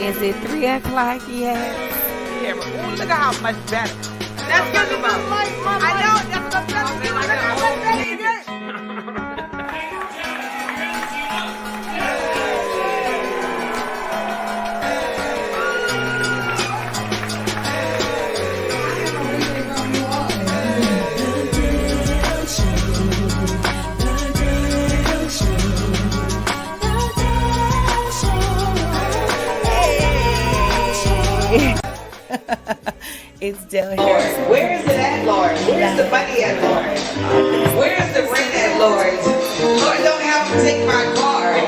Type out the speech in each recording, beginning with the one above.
Is it 3 o'clock yet? Yeah, but ooh, look at how much better. That's what I'm about. I know, that's what I'm telling you. Look at how much better you get. It's Del Lord, Harrison. where is it at, Lord? Where's the money at, Lord? Where's the rent at, Lord? Lord, don't have to take my car.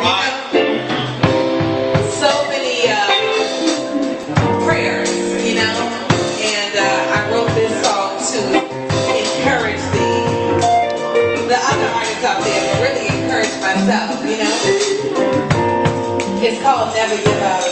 So many prayers, and I wrote this song to encourage the other artists out there, but really encourage myself, It's called Never Give Up.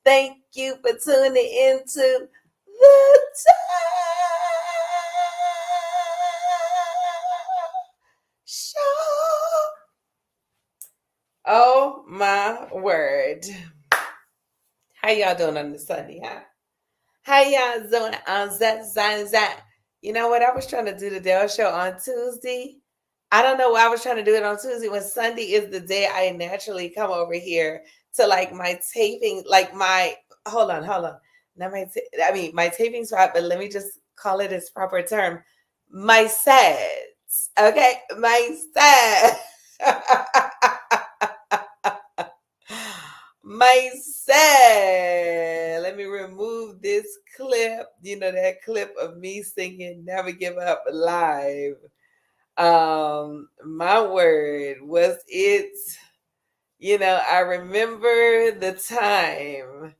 Thank you for tuning into the show. Oh my word. How y'all doing on this Sunday, huh? How y'all doing on that? You know what? I was trying to do the Dell Show on Tuesday. I don't know why I was trying to do it on Tuesday when Sunday is the day I naturally come over here to like my taping, like my, hold on. Not my taping spot, but let me just call it its proper term. My sets. Okay. My sets. My set. Let me remove this clip. That clip of me singing Never Give Up live. My word, was it, I remember the time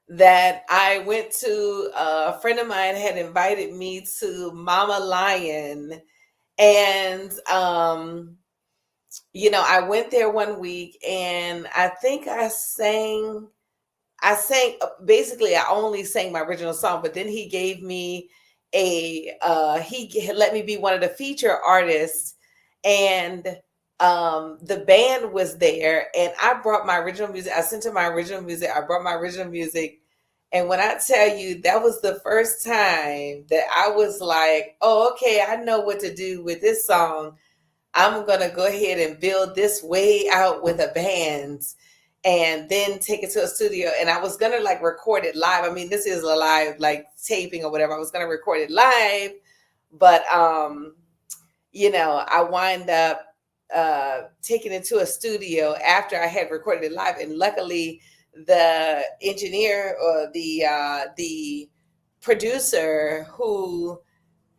that I went to, a friend of mine had invited me to Mama Lion, and I went there one week, and I think I sang basically I only sang my original song, but then he gave me he let me be one of the feature artists, and the band was there, and I brought my original music. I sent him my original music. I brought my original music. And when I tell you, that was the first time that I was like, oh, okay, I know what to do with this song. I'm going to go ahead and build this way out with a band and then take it to a studio. And I was going to like record it live. I mean, this is a live like taping or whatever. I was going to record it live, but, I wind up taking it to a studio after I had recorded it live. And luckily the engineer or the producer who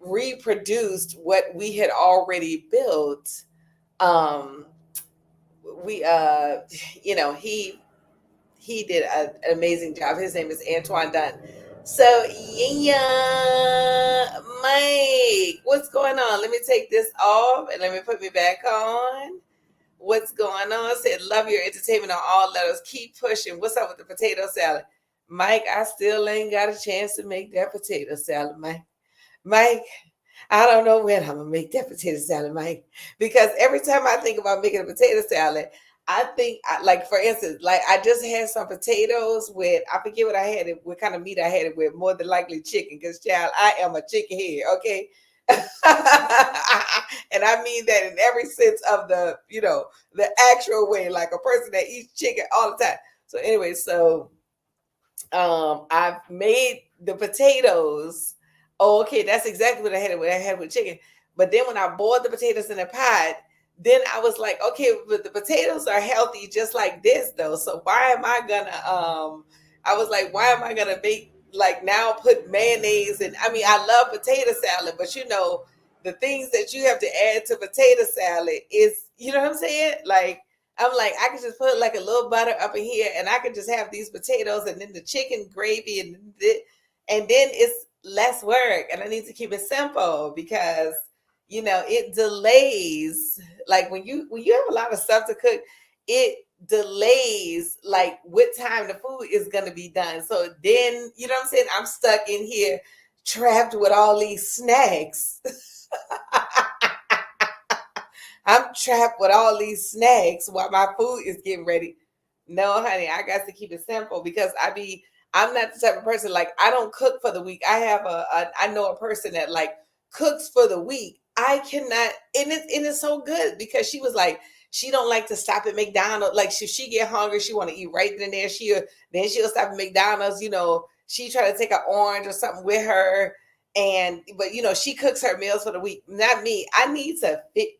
reproduced what we had already built, he did an amazing job. His name is Antoine Dunn. So yeah, my Mike, what's going on? Let me take this off and let me put me back on. What's going on? Said, love your entertainment on all levels. Keep pushing. What's up with the potato salad? Mike, I still ain't got a chance to make that potato salad, Mike. Mike, I don't know when I'm gonna make that potato salad, Mike. Because every time I think about making a potato salad, I think, like for instance, like I just had some potatoes with, I forget what I had it, what kind of meat I had it with. More than likely chicken, because child, I am a chicken head. Okay. And I mean that in every sense of the, the actual way, like a person that eats chicken all the time. So anyway, so I've made the potatoes. Oh, okay, that's exactly what I had. What I had with chicken. But then when I boiled the potatoes in a pot, then I was like, okay, but the potatoes are healthy just like this though. So why am I gonna? I was like, why am I gonna make like now put mayonnaise and I mean I love potato salad, but the things that you have to add to potato salad is what I'm saying, like. I'm like, I could just put like a little butter up in here and I could just have these potatoes and then the chicken gravy and then it's less work. And I need to keep it simple because, it delays. Like when you have a lot of stuff to cook, it delays like what time the food is going to be done. So then, you know what I'm saying? I'm stuck in here trapped with all these snacks. I'm trapped with all these snacks while my food is getting ready. No, honey, I got to keep it simple because I'm not the type of person, like I don't cook for the week. I have I know a person that like cooks for the week. I cannot, and it's so good because she was like, she don't like to stop at McDonald's. Like she get hungry, she want to eat right then and there. Then she'll stop at McDonald's, she try to take an orange or something with her. But she cooks her meals for the week. Not me. I need to fit.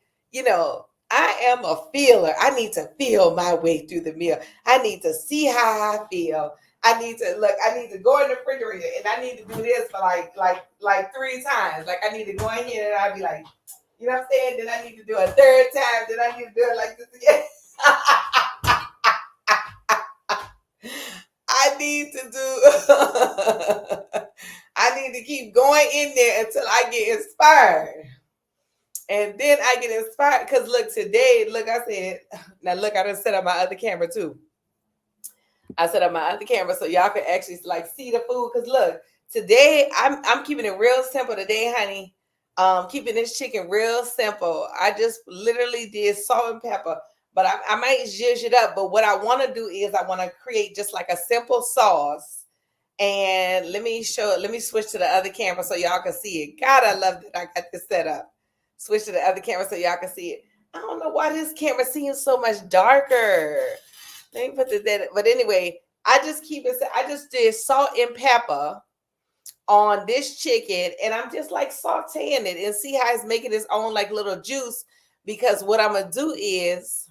I am a feeler. I need to feel my way through the meal. I need to see how I feel. I need to go in the refrigerator and I need to do this for like 3 times. Like I need to go in here and I'll be like, you know what I'm saying? Then I need to do a 3rd time. Then I need to do it like this again. I need to do, I need to keep going in there until I get inspired. And then I get inspired because today, I said, now I done set up my other camera too. I set up my other camera so y'all can actually like see the food. Because today I'm keeping it real simple today, honey. Keeping this chicken real simple. I just literally did salt and pepper, but I might zhuzh it up. But what I want to do is I want to create just like a simple sauce. And let me switch to the other camera so y'all can see it. God, I love that I got this set up. Switch to the other camera so y'all can see it. I don't know why this camera seems so much darker. Let me put this in. But anyway, I just did salt and pepper on this chicken. And I'm just like sauteing it and see how it's making its own like little juice. Because what I'm going to do is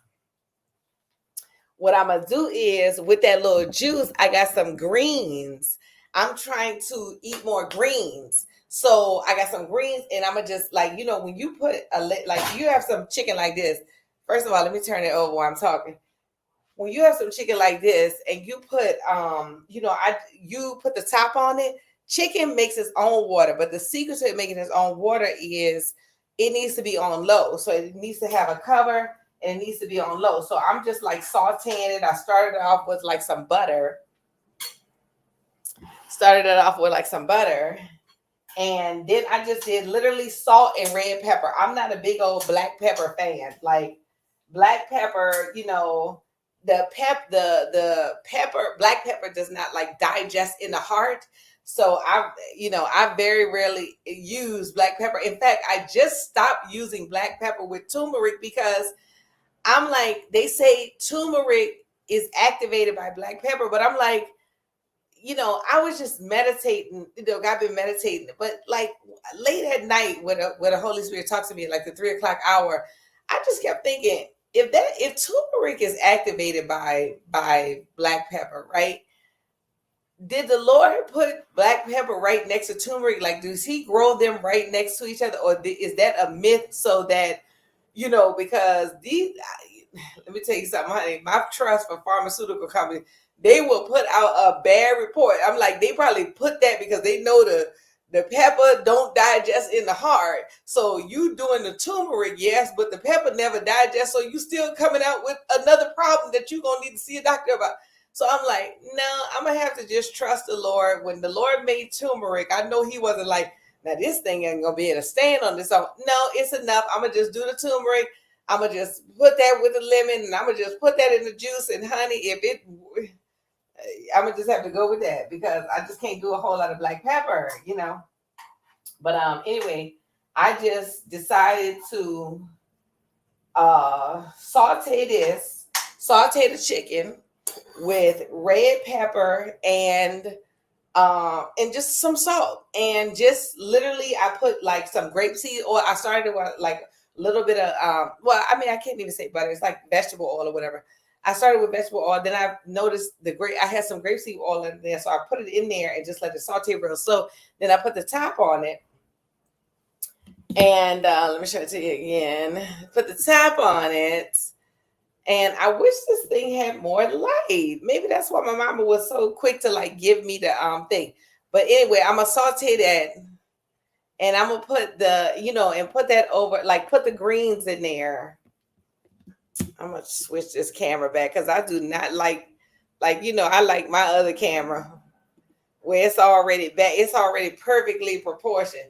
with that little juice, I got some greens. I'm trying to eat more greens. So I got some greens and I'm going to just like, when you put you have some chicken like this. First of all, let me turn it over while I'm talking. When you have some chicken like this and you put, you put the top on it, chicken makes its own water. But the secret to it making its own water is it needs to be on low. So it needs to have a cover and it needs to be on low. So I'm just like sauteing it. I started off with like some butter. And then I just did literally salt and red pepper. I'm not a big old black pepper fan. Like black pepper, black pepper does not like digest in the heart. So I very rarely use black pepper. In fact, I just stopped using black pepper with turmeric because I'm like, they say turmeric is activated by black pepper, but I'm like, I was just meditating, I've been meditating, but like late at night when the Holy Spirit talks to me at like the 3:00 hour, I just kept thinking, if turmeric is activated by black pepper, right? Did the Lord put black pepper right next to turmeric? Like, does he grow them right next to each other? Or is that a myth so that, because let me tell you something, honey, my trust for pharmaceutical companies, they will put out a bad report. I'm like, they probably put that because they know the pepper don't digest in the heart. So you doing the turmeric, yes, but the pepper never digests. So you still coming out with another problem that you're going to need to see a doctor about. So I'm like, no, I'm going to have to just trust the Lord. When the Lord made turmeric, I know he wasn't like, now this thing ain't going to be able to stand on this. No, it's enough. I'm going to just do the turmeric. I'm going to just put that with the lemon, and I'm going to just put that in the juice and honey. I'm going to just have to go with that because I just can't do a whole lot of black pepper, you know. But anyway, I just decided to saute the chicken with red pepper and just some salt, and just literally I put like some grapeseed oil. I started with like a little bit of well, I mean, I can't even say butter, it's like vegetable oil or whatever. I started with vegetable oil, then I noticed I had some grapeseed oil in there, so I put it in there and just let it saute real slow. Then I put the top on it, and let me show it to you again. Put the top on it. And I wish this thing had more light. Maybe that's why my mama was so quick to like give me the thing. But anyway, I'm gonna saute that, and I'm gonna put and put that over, like put the greens in there. I'm gonna switch this camera back because I do not I like my other camera where it's already back, it's already perfectly proportioned.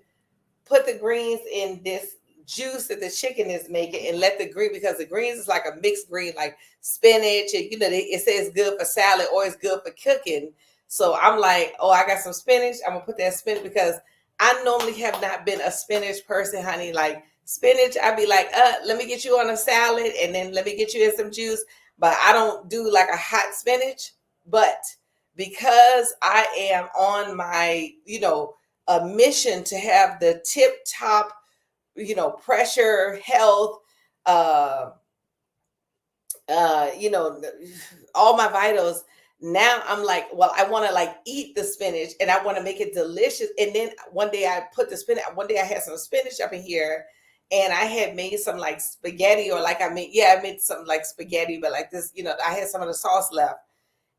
Put the greens in this juice that the chicken is making, and let the green, because the greens is like a mixed green, like spinach, and it says good for salad or it's good for cooking. So I'm like, oh, I got some spinach. I'm gonna put that spinach because I normally have not been a spinach person, honey. Like spinach, I'd be like, let me get you on a salad and then let me get you in some juice. But I don't do like a hot spinach. But because I am on my, a mission to have the tip top, pressure, health, all my vitals. Now I'm like, well, I want to like eat the spinach and I want to make it delicious. And then one day I had some spinach up in here, and I had made some like spaghetti, or like I made some like spaghetti, but like this, I had some of the sauce left.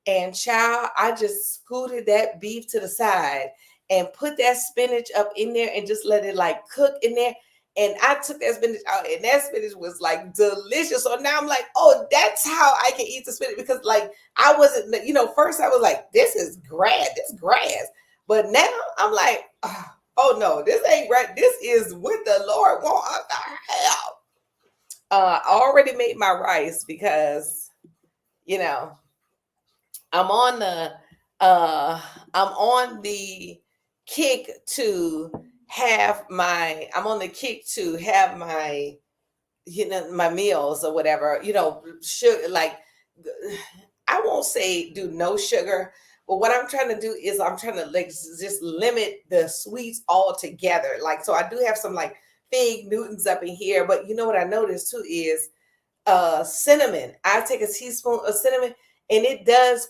And child, I just scooted that beef to the side and put that spinach up in there and just let it like cook in there. And I took that spinach out, and that spinach was like delicious. So now I'm like, oh, that's how I can eat the spinach, because like I wasn't, first I was like, this is grass. But now I'm like, oh no, this ain't right. This is what the Lord wants us to have. I already made my rice because, I'm on the kick to have my my meals or whatever, sugar, like I won't say do no sugar, but what I'm trying to do is I'm trying to like just limit the sweets altogether. Like, so I do have some like fig Newtons up in here, but you know what I noticed too is cinnamon. I take a teaspoon of cinnamon, and it does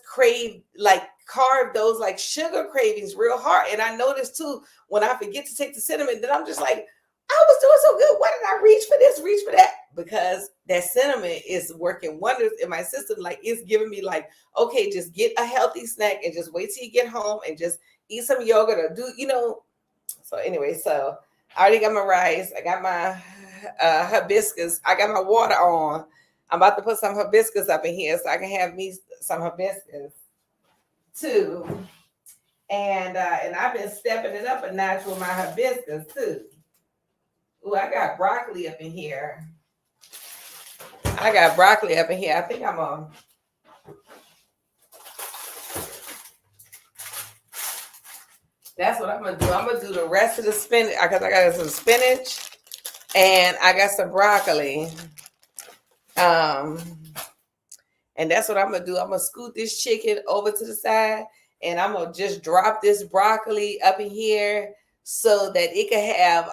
carve those like sugar cravings real hard. And I noticed too, when I forget to take the cinnamon, then I'm just like, I was doing so good. Why did I reach for this, reach for that? Because that cinnamon is working wonders in my system. Like, it's giving me like, okay, just get a healthy snack and just wait till you get home and just eat some yogurt or do. So anyway, so I already got my rice. I got my hibiscus. I got my water on. I'm about to put some hibiscus up in here so I can have me some hibiscus too. And I've been stepping it up a notch with my hibiscus too. Ooh, I got broccoli up in here. I think that's what I'm gonna do. I'm gonna do the rest of the spinach because I got some spinach and I got some broccoli. And that's what I'm gonna do. I'm gonna scoot this chicken over to the side, and I'm gonna just drop this broccoli up in here so that it can have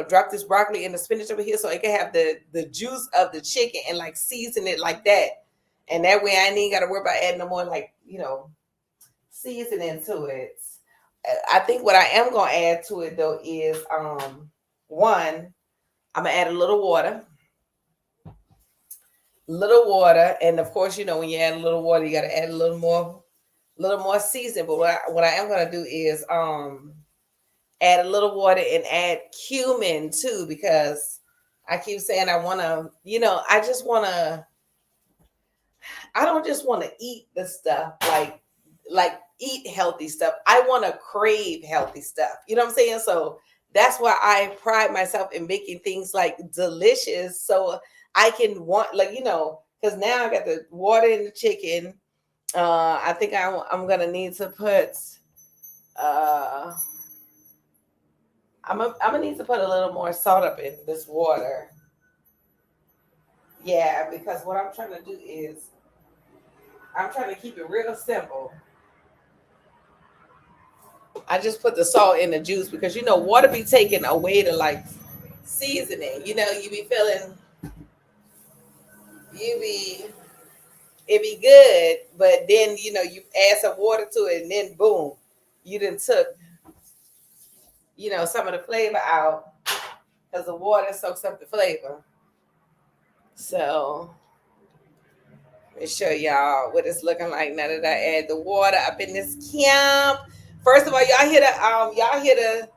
drop this broccoli and the spinach over here so it can have the juice of the chicken and like season it like that. And that way I ain't gotta worry about adding no more like seasoning to it. I think what I am gonna add to it though is one, I'm gonna add a little water, and of course when you add a little water you got to add a little more season. But what I am gonna do is Add a little water and add cumin too, because I keep saying I want to, I just want to, I don't just want to eat the stuff like eat healthy stuff. I want to crave healthy stuff. You know what I'm saying? So that's why I pride myself in making things like delicious, so I can want, like, because now I got the water in the chicken. I think I'm gonna need to put uh I'm gonna need to put a little more salt up in this water. Yeah, because what I'm trying to do is I'm trying to keep it real simple. I just put the salt in the juice because water be taken away to like seasoning. You be feeling you be it be good, but then you add some water to it and then boom, you done took some of the flavor out because the water soaks up the flavor. So let me show y'all what it's looking like now that I add the water up in this camp. First of all, y'all hear the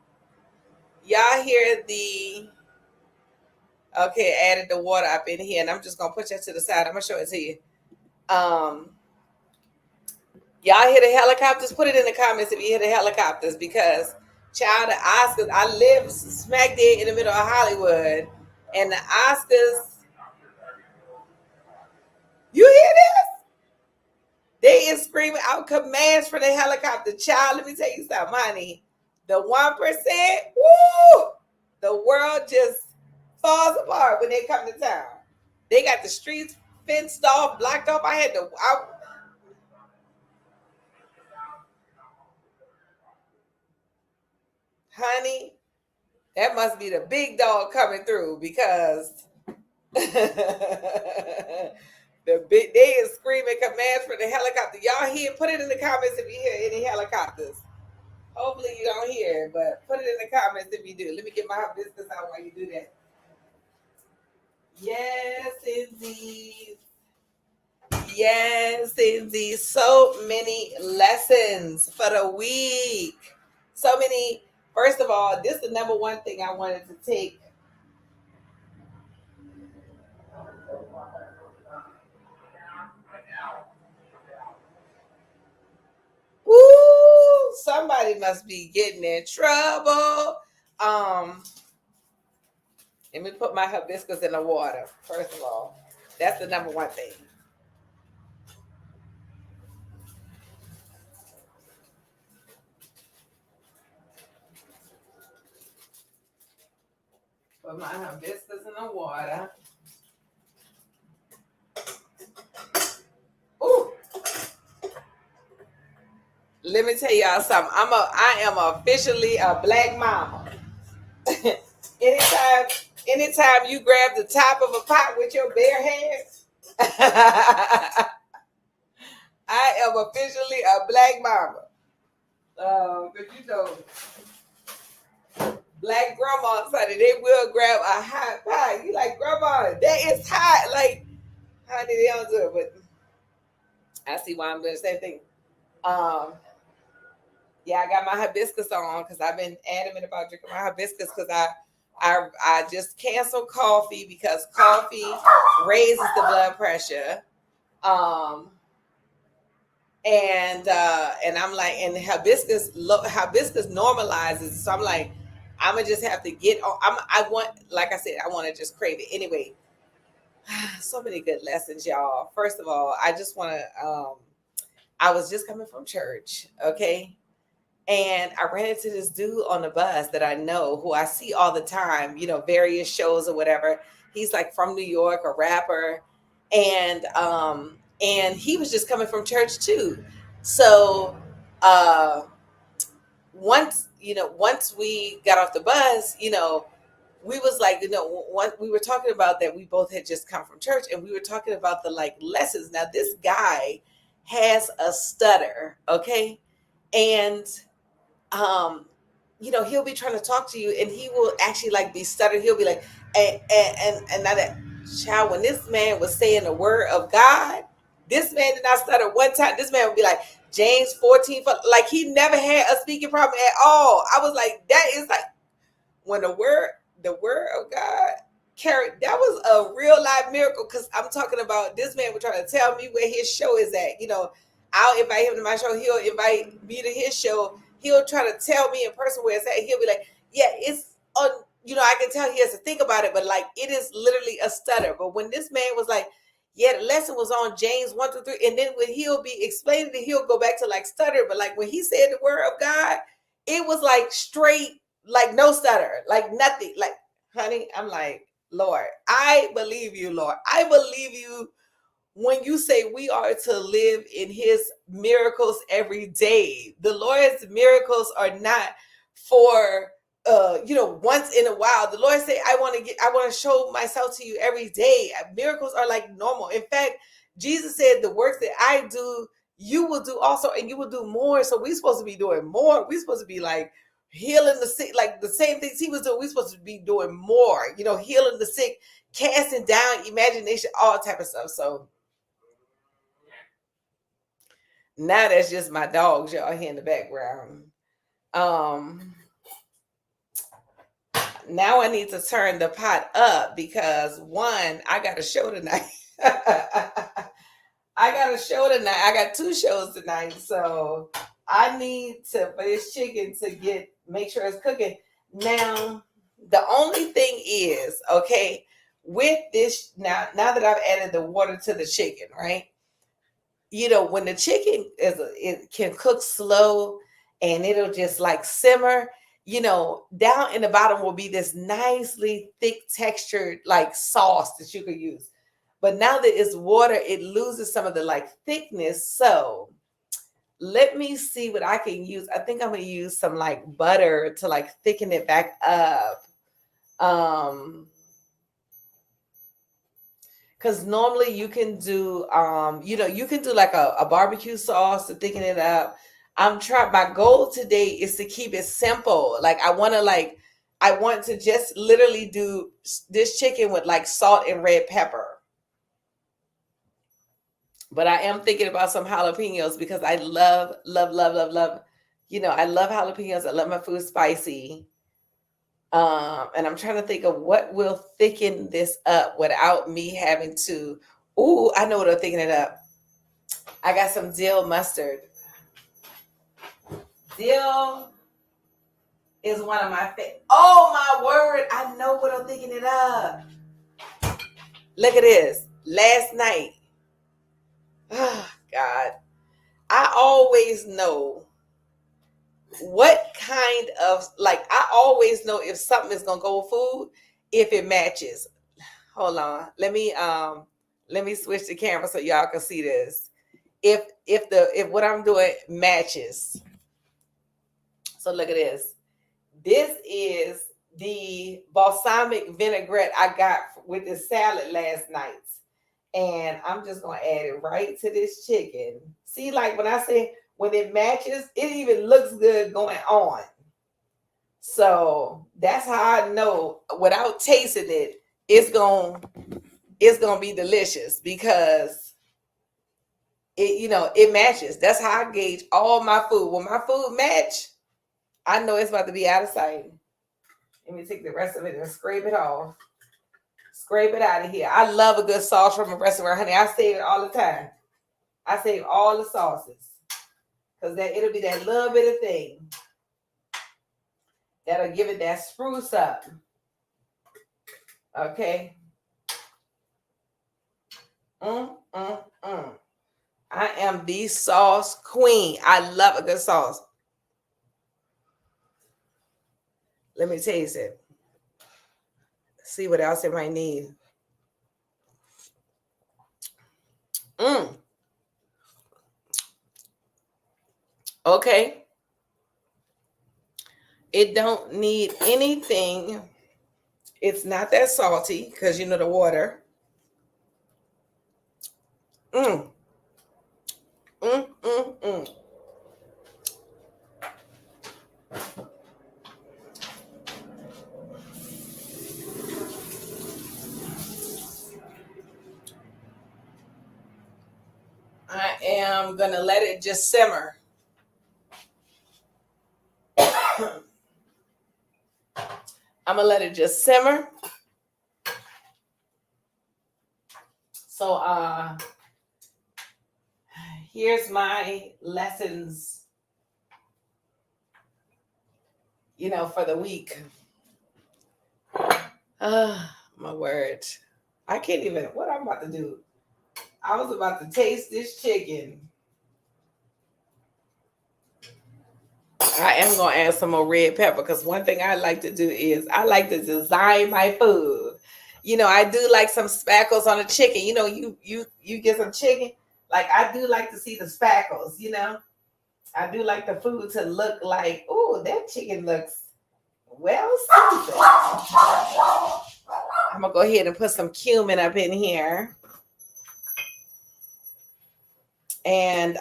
okay, added the water up in here, and I'm just gonna put that to the side. I'm gonna show it to you. Um, y'all hear the helicopters? Put it in the comments if you hear the helicopters, because child, the Oscars. I live smack dead in the middle of Hollywood, and the Oscars. You hear this? They is screaming out commands for the helicopter. Child, let me tell you something, honey. The 1%, woo! The world just falls apart when they come to town. They got the streets fenced off, blocked off. Honey, that must be the big dog coming through, because they is screaming commands for the helicopter. Y'all hear? Put it in the comments if you hear any helicopters. Hopefully you don't hear it, but put it in the comments if you do. Let me get my business out while you do that. Yes, indeed. Yes, indeed. So many lessons for the week. So many. First of all, this is the number one thing I wanted to take. Woo! Somebody must be getting in trouble. Let me put my hibiscus in the water. First of all, that's the number one thing. Put my hibiscus in the water. Ooh. Let me tell y'all something. I am officially a black mama. anytime you grab the top of a pot with your bare hands, I am officially a black mama. But black grandma, honey, they will grab a hot pot. You like, grandma, that is hot. Like, honey, they don't do it, but I see why I'm doing the same thing. Yeah, I got my hibiscus on because I've been adamant about drinking my hibiscus because I just canceled coffee because coffee raises the blood pressure. And I'm like, and hibiscus normalizes. So I'm like, I'm gonna just have to get on. I want, like I said, I want to just crave it anyway. So many good lessons, y'all. First of all, I just want to. I was just coming from church, okay, and I ran into this dude on the bus that I know, who I see all the time, various shows or whatever. He's like from New York, a rapper, and he was just coming from church too. So once we got off the bus, we was like, we were talking about that we both had just come from church, and we were talking about the like lessons. Now this guy has a stutter, okay, and he'll be trying to talk to you, and he will actually like be stuttered. He'll be like, and now that child, when this man was saying the word of God, This man did not stutter one time. This man would be like, James 14, like he never had a speaking problem at all. I was like, that is like when the word of God carried, that was a real life miracle. Because I'm talking about this man was trying to tell me where his show is at. You know, I'll invite him to my show. He'll invite me to his show. He'll try to tell me in person where it's at. He'll be like, yeah, it's on, you know, I can tell he has to think about it, but like it is literally a stutter. But when this man was like, yeah, the lesson was on James 1 through 3, and then when he'll be explaining it, he'll go back to like stutter. But like when he said the word of God, it was like straight, like no stutter, like nothing. Like, honey, I'm like, Lord, I believe you, Lord. I believe you when you say we are to live in his miracles every day. The Lord's miracles are not for you know, once in a while. The Lord say, I want to show myself to you every day. Miracles are like normal. In fact, Jesus said, the works that I do, you will do also, and you will do more. So we're supposed to be doing more. We're supposed to be like healing the sick, like the same things he was doing. We're supposed to be doing more, you know, healing the sick, casting down imagination, all type of stuff. So now that's just my dogs, y'all hear in the background. Now I need to turn the pot up because one, I got a show tonight. I got a show tonight. I got 2 shows tonight. So I need for this chicken to make sure it's cooking. Now, the only thing is, okay, with this, now that I've added the water to the chicken, right? You know, when the chicken it can cook slow and it'll just like simmer, you know, down in the bottom will be this nicely thick textured like sauce that you could use. But now that it's water, it loses some of the like thickness. So let me see what I can use. I think I'm gonna use some like butter to like thicken it back up. Because normally you can do you know, you can do like a barbecue sauce to thicken it up. My goal today is to keep it simple. Like I want to just literally do this chicken with like salt and red pepper. But I am thinking about some jalapenos because I love, you know, I love jalapenos. I love my food spicy. And I'm trying to think of what will thicken this up without me having to. Ooh, I know what'll thicken it up. I got some dill mustard. Dill is one of my favorite. Oh my word! I know what'll thicken it up. Look at this. Last night. Oh God. I always know what kind of, like, I always know if something is gonna go with food if it matches. Hold on, let me switch the camera so y'all can see this. If what I'm doing matches. So look at this. This is the balsamic vinaigrette I got with this salad last night. And I'm just gonna add it right to this chicken. See, like when I say when it matches, it even looks good going on. So that's how I know without tasting it, it's gonna be delicious because it, you know, it matches. That's how I gauge all my food. When my food match, I know it's about to be out of sight. Let me take the rest of it and scrape it off. Scrape it out of here. I love a good sauce from a restaurant, honey. I save it all the time. I save all the sauces. Because it'll be that little bit of thing that'll give it that spruce up. Okay. I am the sauce queen. I love a good sauce. Let me taste it. See what else it might need. Okay. It don't need anything. It's not that salty because you know the water. I'm going to let it just simmer. I'm going to let it just simmer. So here's my lessons, for the week. My word. I can't even, what I'm about to do. I was about to taste this chicken. I am going to add some more red pepper because one thing I like to do is I like to design my food. I do like some spackles on the chicken. You get some chicken. Like, I do like to see the spackles, I do like the food to look like, oh, that chicken looks well seasoned. I'm going to go ahead and put some cumin up in here. And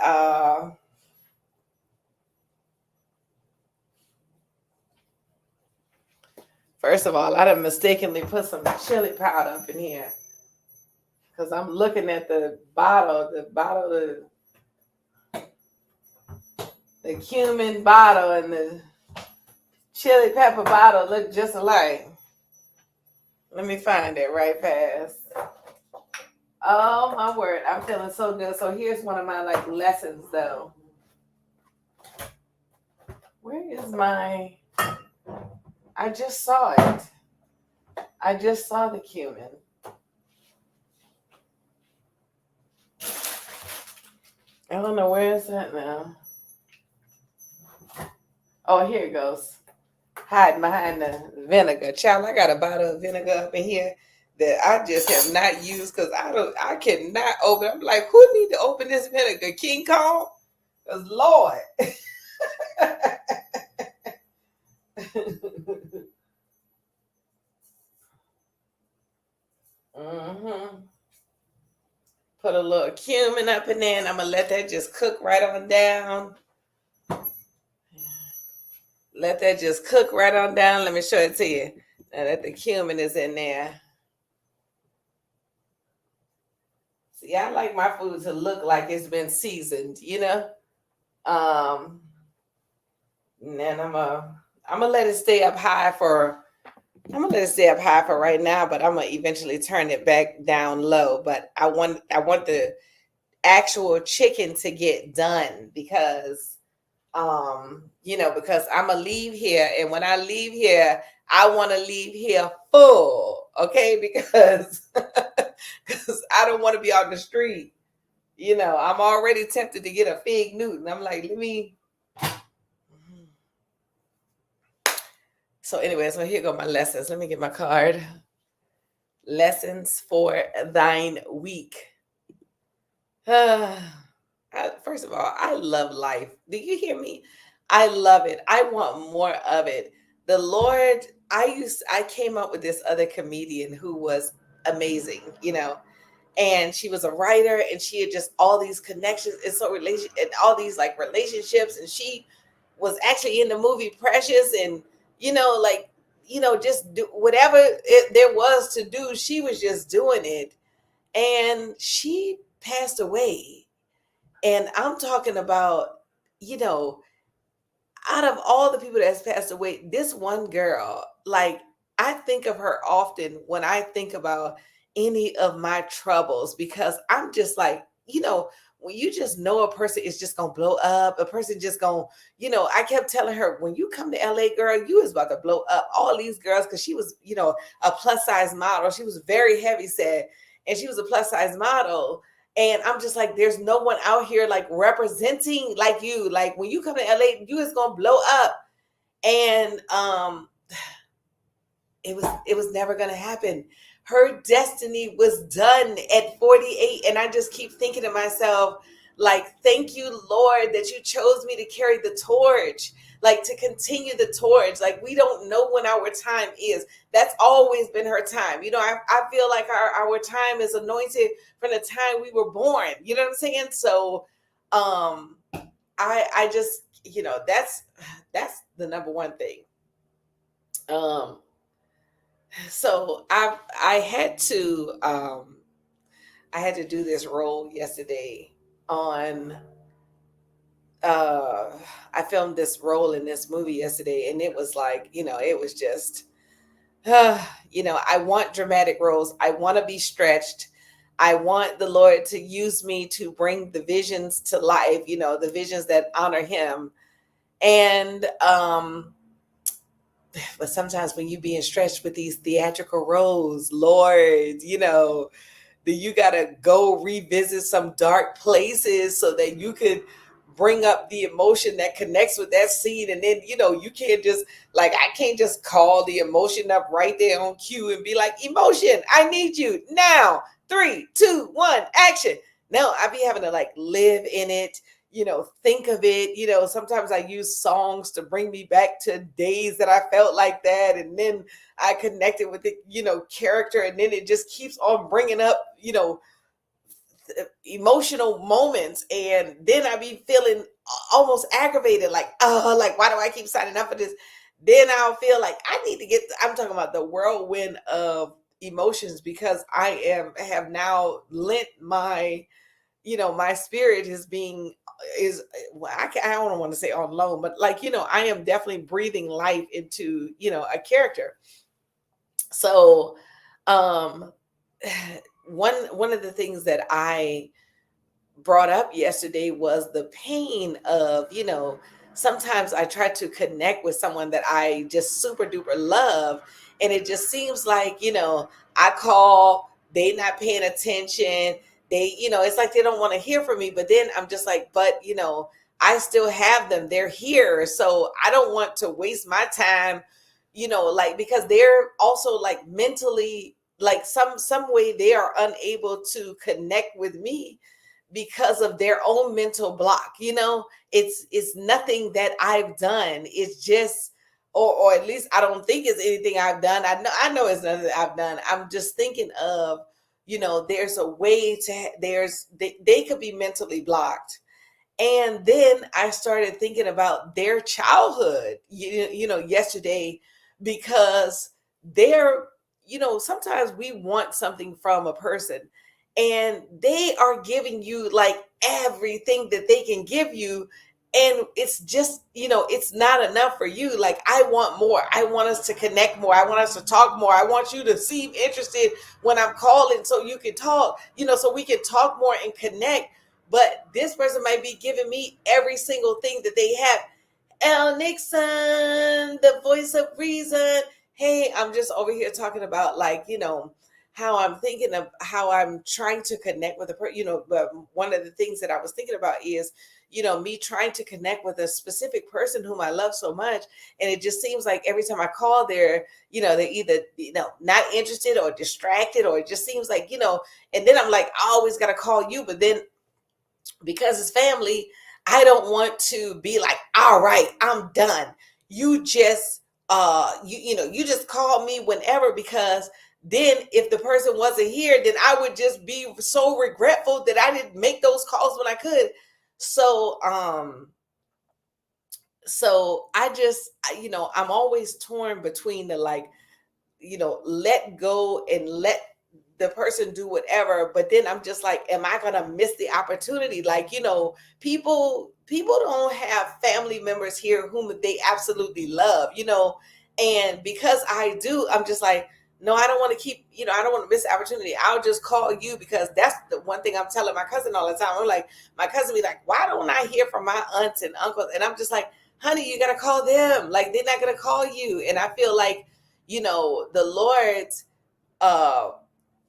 first of all, I done mistakenly put some chili powder up in here. Because I'm looking at the bottle, the cumin bottle and the chili pepper bottle look just alike. Let me find it right fast. Oh my word, I'm feeling so good. So here's one of my lessons though. Where is my, I just saw it. I just saw the cumin. I don't know where it's at now. Oh, here it goes. Hiding behind the vinegar. Child, I got a bottle of vinegar up in here that I just have not used because I cannot open. I'm like, who need to open this vinegar? King Kong? Because Lord. Put a little cumin up in there, and I'm gonna let that just cook right on down. Let that just cook right on down. Let me show it to you. Now that the cumin is in there. See, I like my food to look like it's been seasoned, And then I'm gonna let it stay up high for. I'm gonna let it stay up high for right now, but I'm gonna eventually turn it back down low. But I want the actual chicken to get done because because I'm gonna leave here, and when I leave here, I want to leave here full, okay? Because I don't want to be on the street. I'm already tempted to get a fig Newton. I'm like, let me. So anyway, so here go my lessons. Let me get my card. Lessons for thine week. First of all, I love life. Do you hear me? I love it. I want more of it. The Lord, I came up with this other comedian who was amazing, and she was a writer and she had just all these connections and and all these relationships, and she was actually in the movie Precious, and just do whatever there was to do, she was just doing it, and she passed away. And I'm talking about, out of all the people that's passed away, this one girl, I think of her often when I think about any of my troubles, because I'm just like, when you just know a person is just gonna blow up, a person just gonna, I kept telling her, when you come to LA, girl, you is about to blow up all these girls, because she was, a plus size model. She was very heavy set, and she was a plus size model. And I'm just like, there's no one out here representing like you. Like, when you come to LA, you is gonna blow up. And it was never gonna happen. Her destiny was done at 48. And I just keep thinking to myself, thank you, Lord, that you chose me to carry the torch, to continue the torch. We don't know when our time is. That's always been her time. I feel like our time is anointed from the time we were born. You know what I'm saying? So I just, that's the number one thing. So I had to do this role yesterday on uh I filmed this role in this movie yesterday, and it was like, it was just I want dramatic roles. I want to be stretched. I want the Lord to use me to bring the visions to life, the visions that honor him. And but sometimes when you being stretched with these theatrical roles, Lord, that you got to go revisit some dark places so that you could bring up the emotion that connects with that scene. And then, you can't just, like, I can't just call the emotion up right there on cue and be like, emotion, I need you now. 3, 2, 1, action. No, I be having to like live in it, think of it. Sometimes I use songs to bring me back to days that I felt like that. And then I connected with the, character, and then it just keeps on bringing up, emotional moments. And then I be feeling almost aggravated, like, oh, like, why do I keep signing up for this? Then I'll feel like I need to I'm talking about the whirlwind of emotions, because have now lent my, my spirit is well, I don't want to say on loan, but like, I am definitely breathing life into, a character. So, um, one of the things that I brought up yesterday was the pain of, sometimes I try to connect with someone that I just super duper love. And it just seems like, I call, they not paying attention. They, it's like they don't want to hear from me. But then I'm just like, but, I still have them. They're here. So I don't want to waste my time, like, because they're also like mentally, like some way they are unable to connect with me because of their own mental block. It's nothing that I've done. It's just, or at least I don't think it's anything I've done. I know it's nothing that I've done. I'm just thinking of, there's a way to, they could be mentally blocked. And then I started thinking about their childhood, yesterday, because they're, sometimes we want something from a person, and they are giving you like everything that they can give you. And it's just, it's not enough for you. Like, I want more. I want us to connect more. I want us to talk more. I want you to seem interested when I'm calling so you can talk, so we can talk more and connect. But this person might be giving me every single thing that they have. L. Nixon, the voice of reason. Hey, I'm just over here talking about, like, how I'm thinking of how I'm trying to connect with a person, but one of the things that I was thinking about is, me trying to connect with a specific person whom I love so much. And it just seems like every time I call, they're either, not interested or distracted, or it just seems like, and then I'm like, I always got to call you. But then, because it's family, I don't want to be like, all right, I'm done. You just you just call me whenever, because then if the person wasn't here, then I would just be so regretful that I didn't make those calls when I could. So I just, I'm always torn between the, like, let go and let the person do whatever. But then I'm just like, am I gonna miss the opportunity? Like, people don't have family members here whom they absolutely love, and because I do, I'm just like, no, I don't want to keep, I don't want to miss the opportunity. I'll just call you, because that's the one thing I'm telling my cousin all the time. I'm like, my cousin be like, why don't I hear from my aunts and uncles? And I'm just like, honey, you gotta call them. Like, they're not gonna call you. And I feel like, the Lord, uh,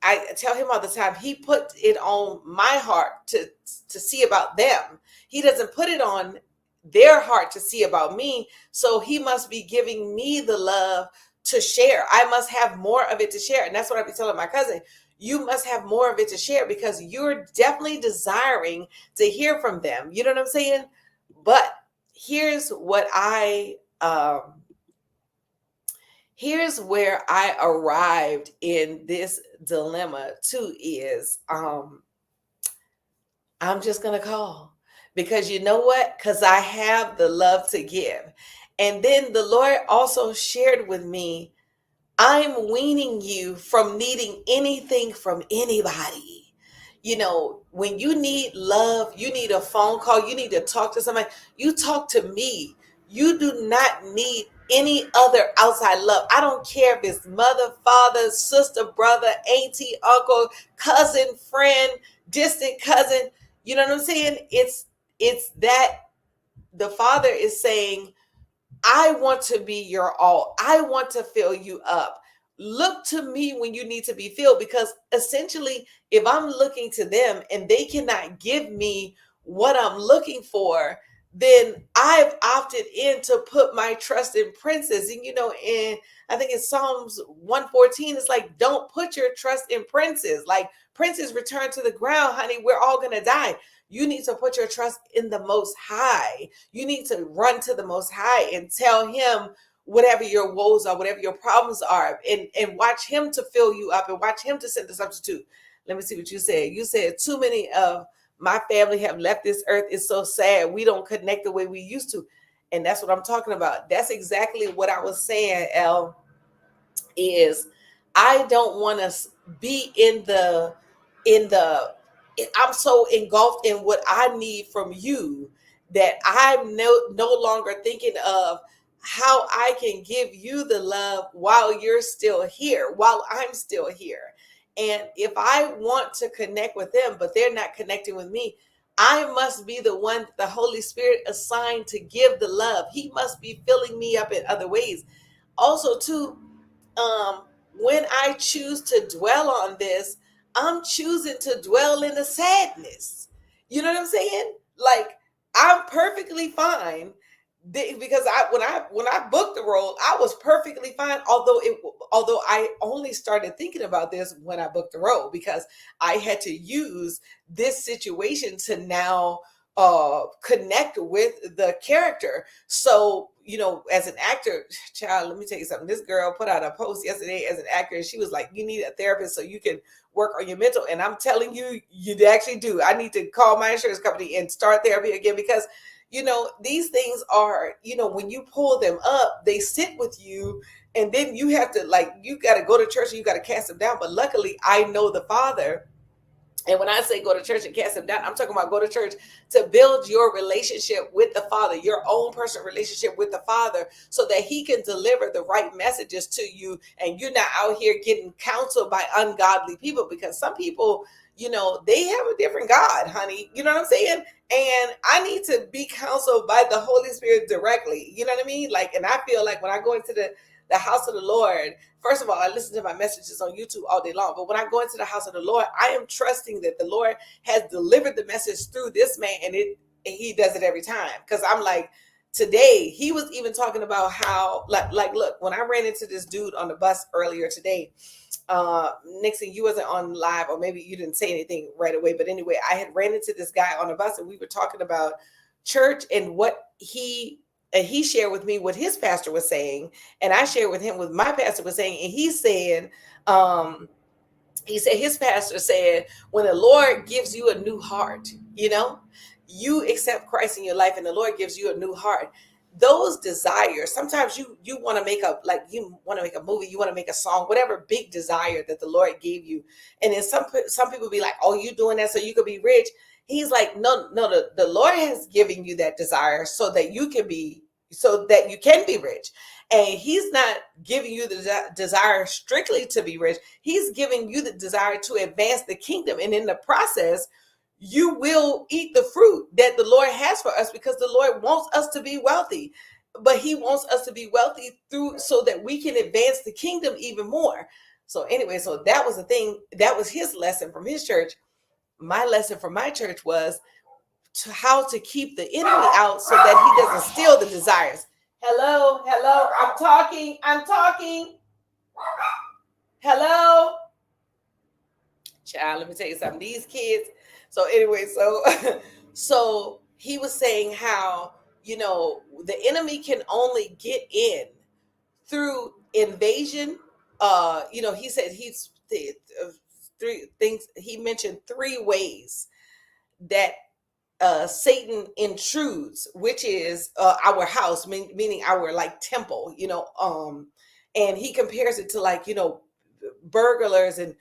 I tell him all the time, he put it on my heart to see about them. He doesn't put it on their heart to see about me. So he must be giving me the love to share. I must have more of it to share. And that's what I be telling my cousin. You must have more of it to share, because you're definitely desiring to hear from them. You know what I'm saying? But here's what here's where I arrived in this dilemma too, is I'm just gonna call, because you know what? Because I have the love to give. And then the Lord also shared with me, I'm weaning you from needing anything from anybody. When you need love, you need a phone call, you need to talk to somebody, you talk to me. You do not need any other outside love. I don't care if it's mother, father, sister, brother, auntie, uncle, cousin, friend, distant cousin. You know what I'm saying? It's that the Father is saying, I want to be your all. I want to fill you up. Look to me when you need to be filled, because essentially, if I'm looking to them and they cannot give me what I'm looking for, then I've opted in to put my trust in princes. And I think in Psalms 114, it's like, don't put your trust in princes. Like, princes return to the ground, honey. We're all gonna die. You need to put your trust in the Most High. You need to run to the Most High and tell him whatever your woes are, whatever your problems are, and watch him to fill you up and watch him to send the substitute. Let me see what you said. You said, too many of my family have left this earth. It's so sad. We don't connect the way we used to. And that's what I'm talking about. That's exactly what I was saying, El, is I don't want to be in the I'm so engulfed in what I need from you that I'm no longer thinking of how I can give you the love while you're still here, while I'm still here. And if I want to connect with them, but they're not connecting with me, I must be the one that the Holy Spirit assigned to give the love. He must be filling me up in other ways. Also, too, um, when I choose to dwell on this, I'm choosing to dwell in the sadness. You know what I'm saying? Like, I'm perfectly fine because when I booked the role, I was perfectly fine. Although I only started thinking about this when I booked the role, because I had to use this situation to now connect with the character. So, as an actor, child, let me tell you something. This girl put out a post yesterday as an actor, and she was like, you need a therapist so you can work on your mental. And I'm telling you, you actually do. I need to call my insurance company and start therapy again, because these things are, when you pull them up, they sit with you, and then you have to, like, you got to go to church and you got to cast them down. But luckily, I know the Father. And when I say go to church and cast them down, I'm talking about go to church to build your relationship with the Father, your own personal relationship with the Father, so that he can deliver the right messages to you. And you're not out here getting counseled by ungodly people, because some people, they have a different God, honey. You know what I'm saying? And I need to be counseled by the Holy Spirit directly. You know what I mean? Like, and I feel like when I go into the house of the Lord, first of all, I listen to my messages on YouTube all day long. But when I go into the house of the Lord, I am trusting that the Lord has delivered the message through this man, and he does it every time. Because I'm like, today, he was even talking about how, like, look, when I ran into this dude on the bus earlier today, Nixon, you wasn't on live, or maybe you didn't say anything right away. But anyway, I had ran into this guy on the bus, and we were talking about church and what he shared with me what his pastor was saying, and I shared with him what my pastor was saying. And he said his pastor said, when the Lord gives you a new heart, you accept Christ in your life, and the Lord gives you a new heart, those desires, sometimes you want to make you want to make a movie, you want to make a song, whatever big desire that the Lord gave you. And then some people be like, oh, you doing that so you could be rich. He's like, no, the Lord has given you that desire so that you can be rich. And he's not giving you the desire strictly to be rich. He's giving you the desire to advance the kingdom. And in the process, you will eat the fruit that the Lord has for us, because the Lord wants us to be wealthy. But he wants us to be wealthy so that we can advance the kingdom even more. So anyway, so that was the thing. That was his lesson from his church. My lesson from my church was how to keep the enemy out so that he doesn't steal the desires. Hello, I'm talking. Hello. Child, let me tell you something. These kids. So anyway, so he was saying how, the enemy can only get in through invasion. He said he's three things. He mentioned three ways that Satan intrudes, which is our house, meaning our like temple, and he compares it to, like, burglars and,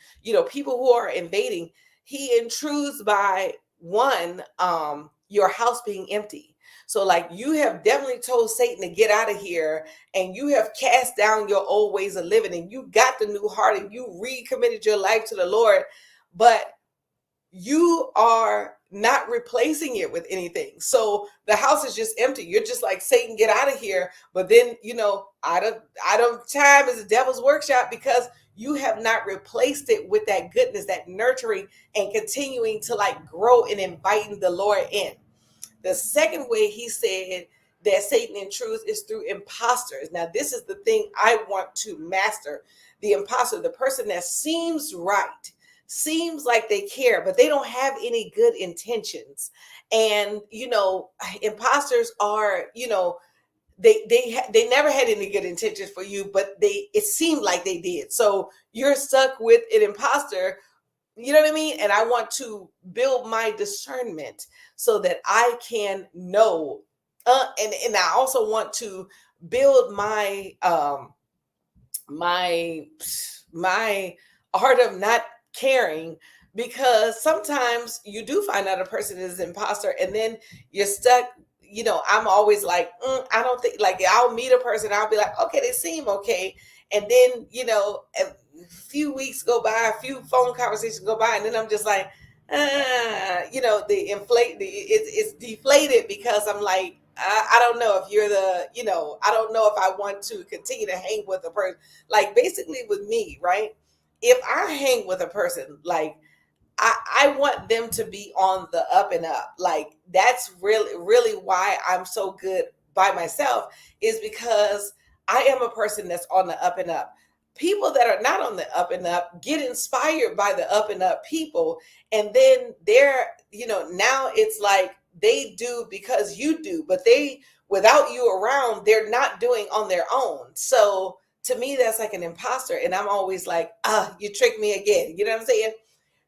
people who are invading. he intrudes by one, your house being empty. So like you have definitely told Satan to get out of here, and you have cast down your old ways of living, and you got the new heart, and you recommitted your life to the Lord, but you are not replacing it with anything. So the house is just empty. You're just like, Satan, get out of here. But then, out of time is the devil's workshop, because you have not replaced it with that goodness, that nurturing, and continuing to like grow and inviting the Lord in. The second way he said that Satan intrudes is through imposters. Now, this is the thing I want to master. The imposter, the person that seems right, seems like they care, but they don't have any good intentions. And, imposters are, they never had any good intentions for you, but it seemed like they did. So you're stuck with an imposter. You know what I mean? And I want to build my discernment so that I can know. And I also want to build my my art of not caring, because sometimes you do find out a person is an imposter, and then you're stuck. I'm always like, I don't think, like, I'll meet a person, I'll be like, okay, they seem okay. And then, a few weeks go by, a few phone conversations go by, and then I'm just like, it's deflated, because I'm like, I don't know if you're I don't know if I want to continue to hang with a person. Like, basically with me, right? If I hang with a person, like, I want them to be on the up and up. Like, that's really, really why I'm so good by myself, is because I am a person that's on the up and up. People that are not on the up and up get inspired by the up and up people. And then now it's like they do because you do, but without you around, they're not doing on their own. So to me, that's like an imposter. And I'm always like, you tricked me again. You know what I'm saying?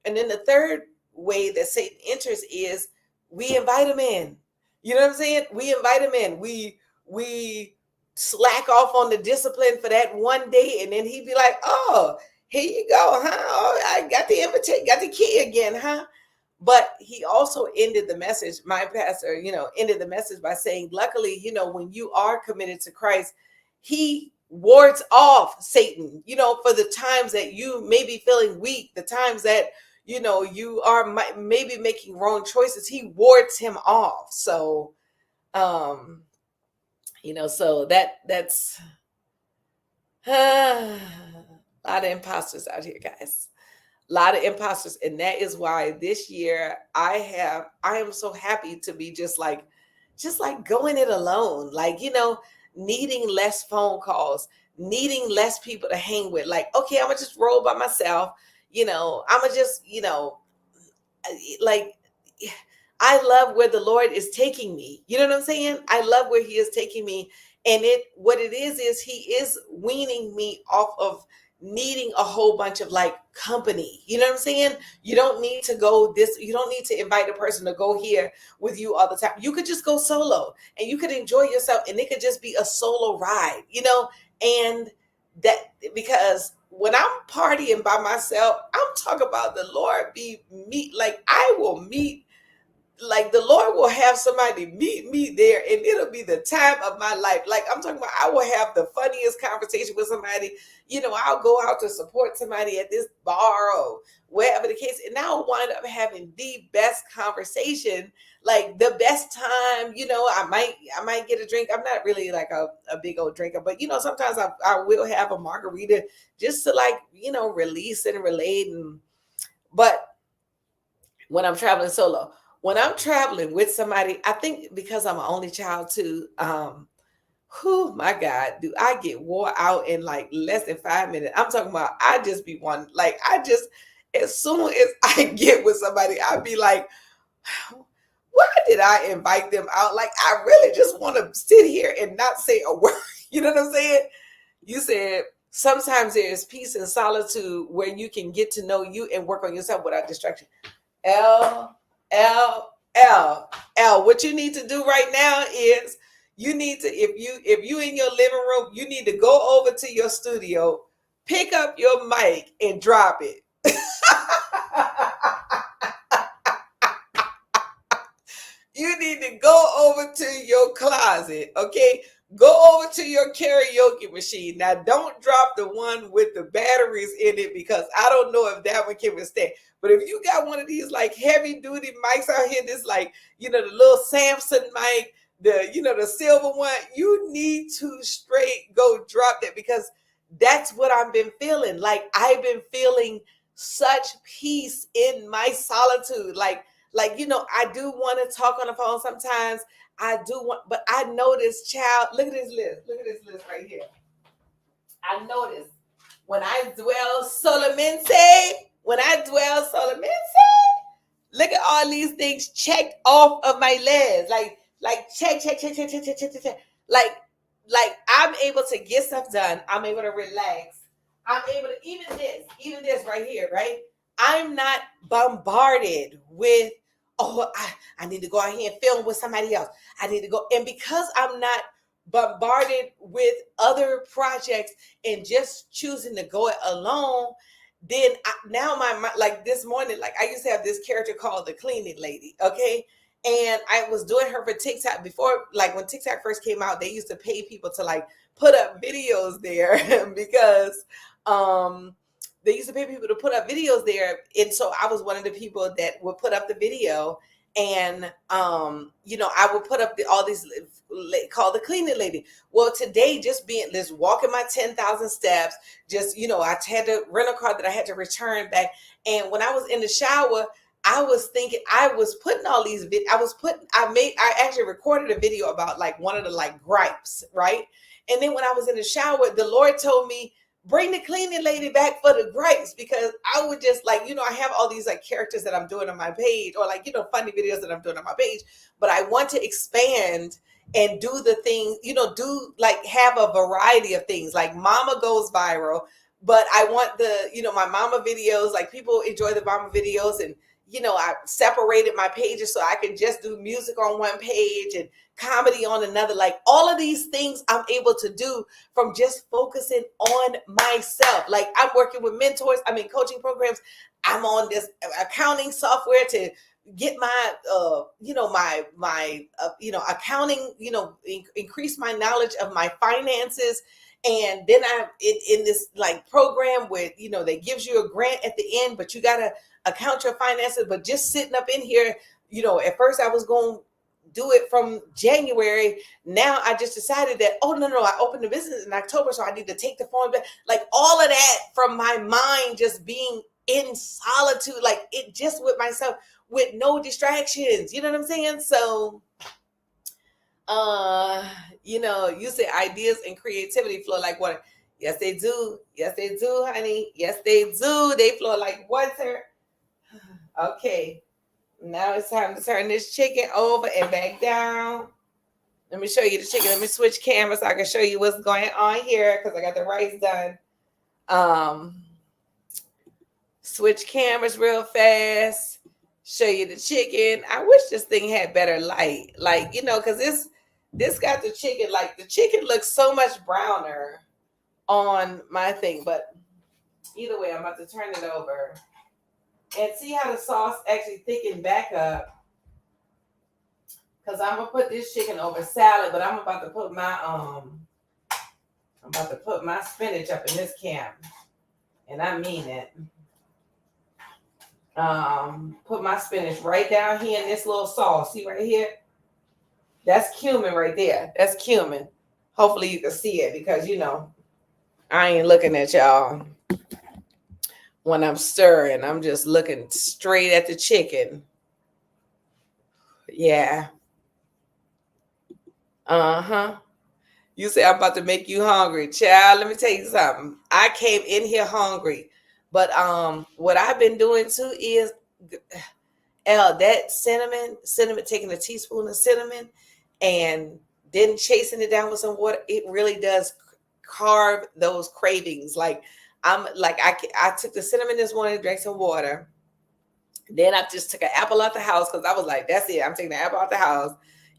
And then the third way that Satan enters is we invite him in. You know what I'm saying? We invite him in. We slack off on the discipline for that one day, and then he'd be like, oh, here you go, huh? Oh, I got the invitation, got the key again, huh? But he also ended the message, my pastor, ended the message by saying, luckily, when you are committed to Christ, he wards off Satan, for the times that you may be feeling weak, the times that, you are maybe making wrong choices. He wards him off. So, so that's a lot of imposters out here, guys. A lot of imposters. And that is why this year I am so happy to be just like going it alone, like, needing less phone calls, needing less people to hang with. Like, okay, I'm gonna just roll by myself. I'm gonna just, like, I love where the Lord is taking me. You know what I'm saying? I love where he is taking me. And what it is he is weaning me off of needing a whole bunch of like company. You know what I'm saying? You don't need to you don't need to invite a person to go here with you all the time. You could just go solo, and you could enjoy yourself, and it could just be a solo ride, and that, because when I'm partying by myself, I'm talking about the Lord like I will meet, like the Lord will have somebody meet me there, and it'll be the time of my life. Like, I'm talking about, I will have the funniest conversation with somebody. I'll go out to support somebody at this bar or wherever the case, and I'll wind up having the best conversation, like the best time. I might get a drink. I'm not really like a big old drinker, but sometimes I will have a margarita just to like, release and relate. But when I'm traveling solo, when I'm traveling with somebody, I think because I'm an only child too, my God, do I get wore out in like less than 5 minutes. I'm talking about, I just be one, like, as soon as I get with somebody, I'd be like, why did I invite them out? Like, I really just want to sit here and not say a word. You know what I'm saying? You said, sometimes there is peace and solitude where you can get to know you and work on yourself without distraction. L, what you need to do right now is you need to, if you in your living room, you need to go over to your studio, pick up your mic and drop it. you need to go over to your closet, okay? Go over to your karaoke machine. Now, don't drop the one with the batteries in it because I don't know if that one can withstand. But if you got one of these like heavy duty mics out here, this like, the little Samson mic, the silver one, you need to straight go drop that because that's what I've been feeling. Like I've been feeling such peace in my solitude. Like, I do want to talk on the phone sometimes. I do want, but I know this child. Look at this list. Look at this list right here. I noticed when I dwell solamente, look at all these things checked off of my list. Like check. Like I'm able to get stuff done. I'm able to relax. I'm able to even this right here, right? I'm not bombarded with, I need to go out here and film with somebody else. I need to go. And because I'm not bombarded with other projects and just choosing to go it alone, then now my like this morning, like I used to have this character called the cleaning lady, okay? And I was doing her for TikTok before, like when TikTok first came out, they used to pay people to like put up videos there because they used to pay people to put up videos there. And so I was one of the people that would put up the video. And I would put up all these called the cleaning lady. Well, today just walking my 10,000 steps, just I had to rent a car that I had to return back. And when I was in the shower, I was thinking I was putting all these I actually recorded a video about like one of the like gripes, right? And then when I was in the shower, the Lord told me, bring the cleaning lady back for the gripes, because I would just like, I have all these like characters that I'm doing on my page, or like, funny videos that I'm doing on my page, but I want to expand and do the thing, do like have a variety of things. Like mama goes viral, but I want my mama videos, like people enjoy the mama videos, and I separated my pages so I could just do music on one page and comedy on another. Like all of these things I'm able to do from just focusing on myself. Like I'm working with mentors, I'm in coaching programs, I'm on this accounting software to get my accounting, increase my knowledge of my finances. And then I'm in this like program with, that gives you a grant at the end, but you gotta account your finances. But just sitting up in here, at first I was going to do it from January. Now I just decided that, no, I opened the business in October, so I need to take the phone back. Like all of that from my mind just being in solitude, like it just with myself, with no distractions. You know what I'm saying? So, you say ideas and creativity flow like water. Yes, they do. Yes, they do, honey. Yes, they do. They flow like water. Okay. Now it's time to turn this chicken over and back down. Let me show you the chicken. Let me switch cameras so I can show you what's going on here because I got the rice done. Switch cameras real fast. Show you the chicken. I wish this thing had better light. Like, because this got the chicken. Like the chicken looks so much browner on my thing. But either way, I'm about to turn it over. And see how the sauce actually thickened back up. Because I'm going to put this chicken over salad, but I'm about to put my spinach up in this can. And I mean it. Put my spinach right down here in this little sauce. See right here? That's cumin right there. That's cumin. Hopefully you can see it because, I ain't looking at y'all when I'm stirring. I'm just looking straight at the chicken. Yeah. You say I'm about to make you hungry. Child, let me tell you something. I came in here hungry. But what I've been doing too is that cinnamon, taking a teaspoon of cinnamon and then chasing it down with some water, it really does carve those cravings. Like I took the cinnamon this morning, drank some water. Then I just took an apple out the house because I was like, that's it. I'm taking the apple out the house.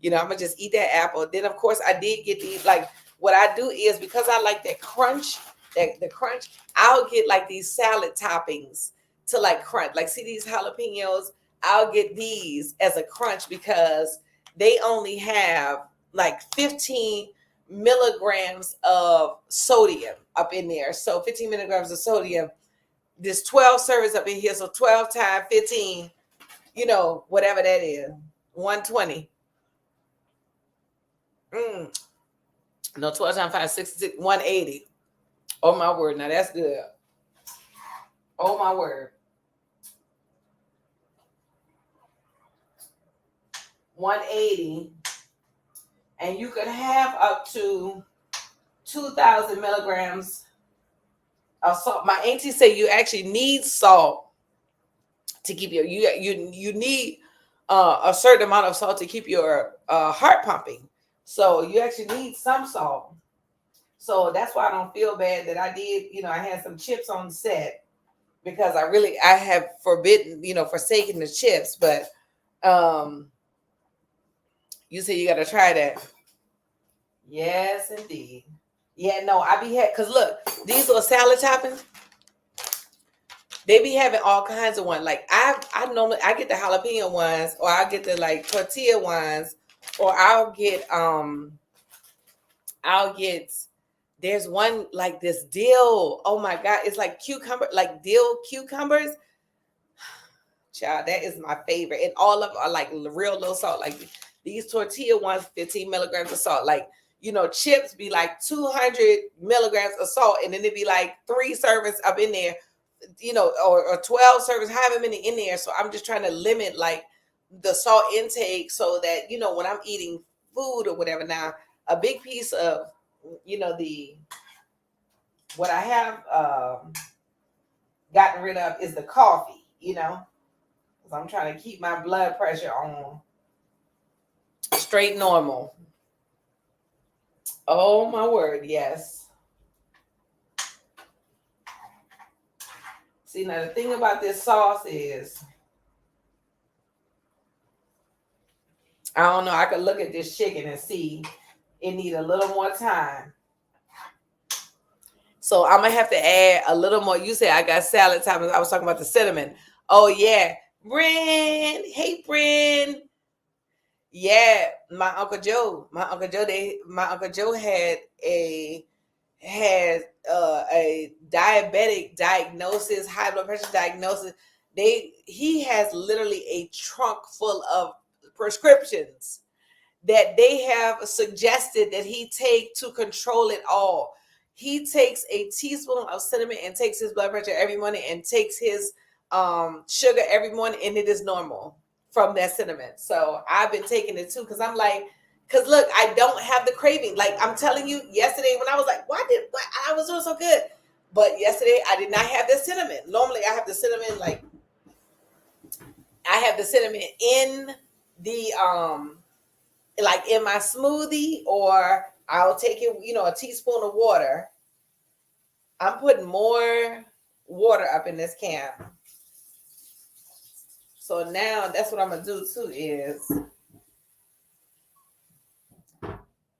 I'm gonna just eat that apple. Then of course I did get these. Like what I do is because I like that crunch, the crunch, I'll get like these salad toppings to like crunch. Like see these jalapenos, I'll get these as a crunch because they only have like 15 milligrams of sodium up in there. So 15 milligrams of sodium, there's 12 servings up in here. So 12 times 15, whatever that is, 120. No, 12 times 5, 66, 180. Oh my word. Now that's good. Oh my word. 180. And you could have up to 2,000 milligrams of salt. My auntie said you actually need salt to keep you need a certain amount of salt to keep your heart pumping. So you actually need some salt. So that's why I don't feel bad that I did. I had some chips on set because I have forsaken the chips. But you say you got to try that. Yes, indeed. Yeah, no, because look, these little salad toppings, they be having all kinds of ones. Like I normally I get the jalapeno ones, or I'll get the like tortilla ones, or I'll get there's one like this dill. Oh my God, it's like dill cucumbers. Child, that is my favorite. And all of them are like real low salt. Like these tortilla ones, 15 milligrams of salt. Like, chips be like 200 milligrams of salt, and then it'd be like 3 servings up in there, or 12 servings, however many in there. So I'm just trying to limit like the salt intake so that, when I'm eating food or whatever. Now, a big piece of, what I have gotten rid of is the coffee, because I'm trying to keep my blood pressure on straight normal. Oh my word, yes. See, now the thing about this sauce is, I don't know, I could look at this chicken and see it need a little more time. So I'm gonna have to add a little more. You said I got salad time. I was talking about the cinnamon. Oh yeah, Bryn. Hey Bryn. Yeah, my Uncle Joe had a diabetic diagnosis, high blood pressure diagnosis. He has literally a trunk full of prescriptions that they have suggested that he take to control it all. He takes a teaspoon of cinnamon and takes his blood pressure every morning and takes his sugar every morning, and it is normal from that cinnamon. So I've been taking it too because I'm like, because look, I don't have the craving. Like I'm telling you, yesterday when I was like, I was doing so good, but yesterday I did not have the cinnamon. Normally I have the cinnamon in the like in my smoothie, or I'll take it, a teaspoon of water. I'm putting more water up in this can. So now that's what I'm gonna do too is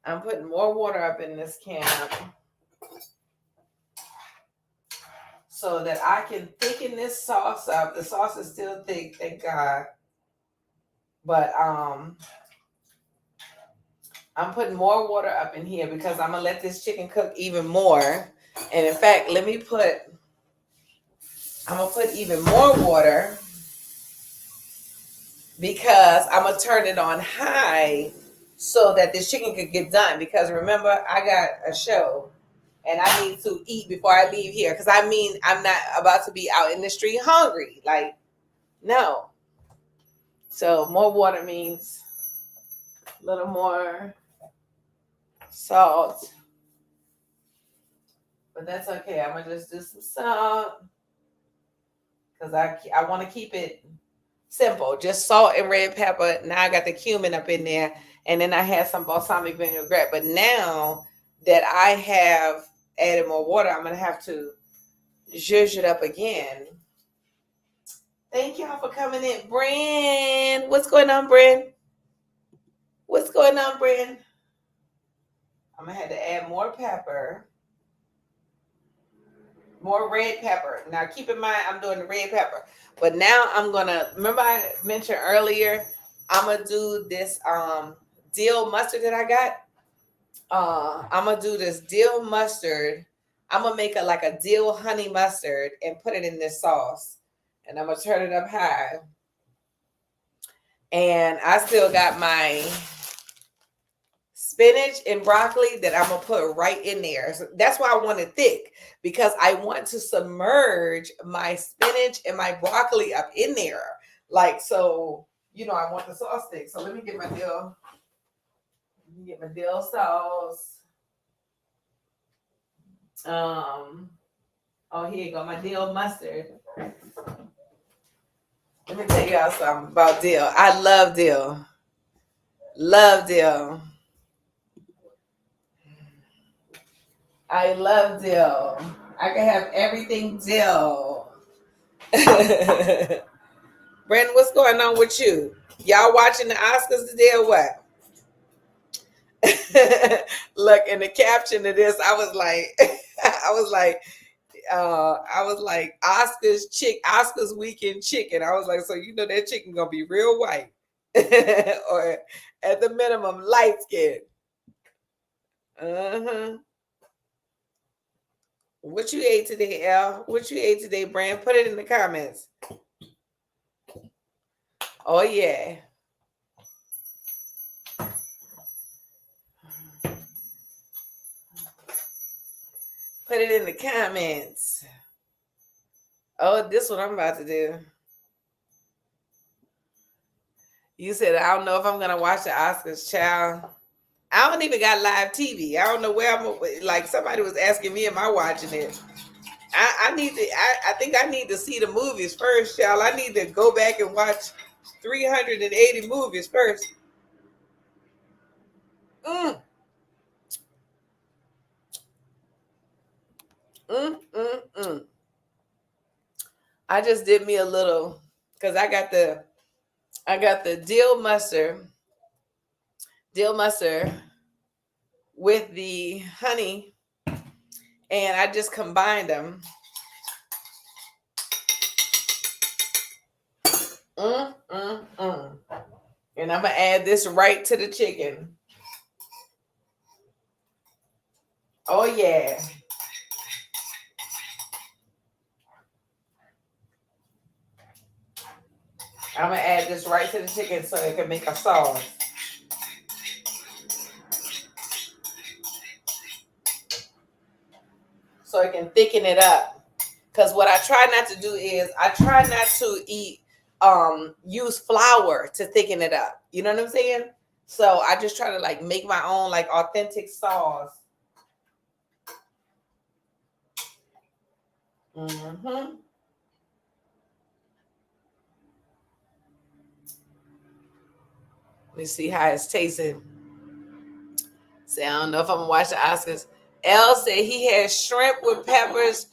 I'm putting more water up in this can so that I can thicken this sauce up. The sauce is still thick, thank God. But I'm putting more water up in here because I'm gonna let this chicken cook even more. And in fact, I'm gonna put even more water because I'm gonna turn it on high so that this chicken could get done. Because remember, I got a show and I need to eat before I leave here. Because I'm not about to be out in the street hungry. Like, no. So more water means a little more salt. But that's okay. I'm gonna just do some salt because I want to keep it simple. Just salt and red pepper. Now I got the cumin up in there, and then I had some balsamic vinaigrette. But now that I have added more water, I'm gonna have to zhuzh it up again. Thank y'all for coming in, Bryn. What's going on, Bryn? What's going on, Bryn? I'm gonna have to add more pepper. More red pepper. Now keep in mind I'm doing the red pepper. But now I'm gonna, remember I mentioned earlier, I'm gonna do this dill mustard that I got. I'm gonna do this dill mustard. I'm gonna make it like a dill honey mustard and put it in this sauce. And I'm gonna turn it up high. And I still got my spinach and broccoli that I'm gonna put right in there. So that's why I want it thick, because I want to submerge my spinach and my broccoli up in there. Like, so, I want the sauce thick. So let me get my dill. Let me get my dill sauce. Oh, here you go, my dill mustard. Let me tell y'all something about dill. I love dill. Love dill. I love dill. I can have everything dill. Brandon, what's going on with you? Y'all watching the Oscars today or what? Look, in the caption of this, I was like, Oscars weekend chicken. I was like, so that chicken gonna be real white, or at the minimum light skin. What you ate today, Al? What you ate today, Brand? Put it in the comments. Oh yeah. Put it in the comments. Oh, this is what I'm about to do. You said, I don't know if I'm going to watch the Oscars, child. I don't even got live TV. I don't know where I'm, like, somebody was asking me, am I watching it? I think I need to see the movies first, child. I need to go back and watch 380 movies first. Mm. I just did me a little, because I got the dill mustard with the honey, and I just combined them. And I'm gonna add this right to the chicken. Oh yeah. I'm gonna add this right to the chicken so it can make a sauce. So it can thicken it up. Because what I try not to do is I try not to use flour to thicken it up. You know what I'm saying? So I just try to like make my own like authentic sauce. Let me see how it's tasting. Say, I don't know if I'm gonna watch the Oscars. L said he had shrimp with peppers,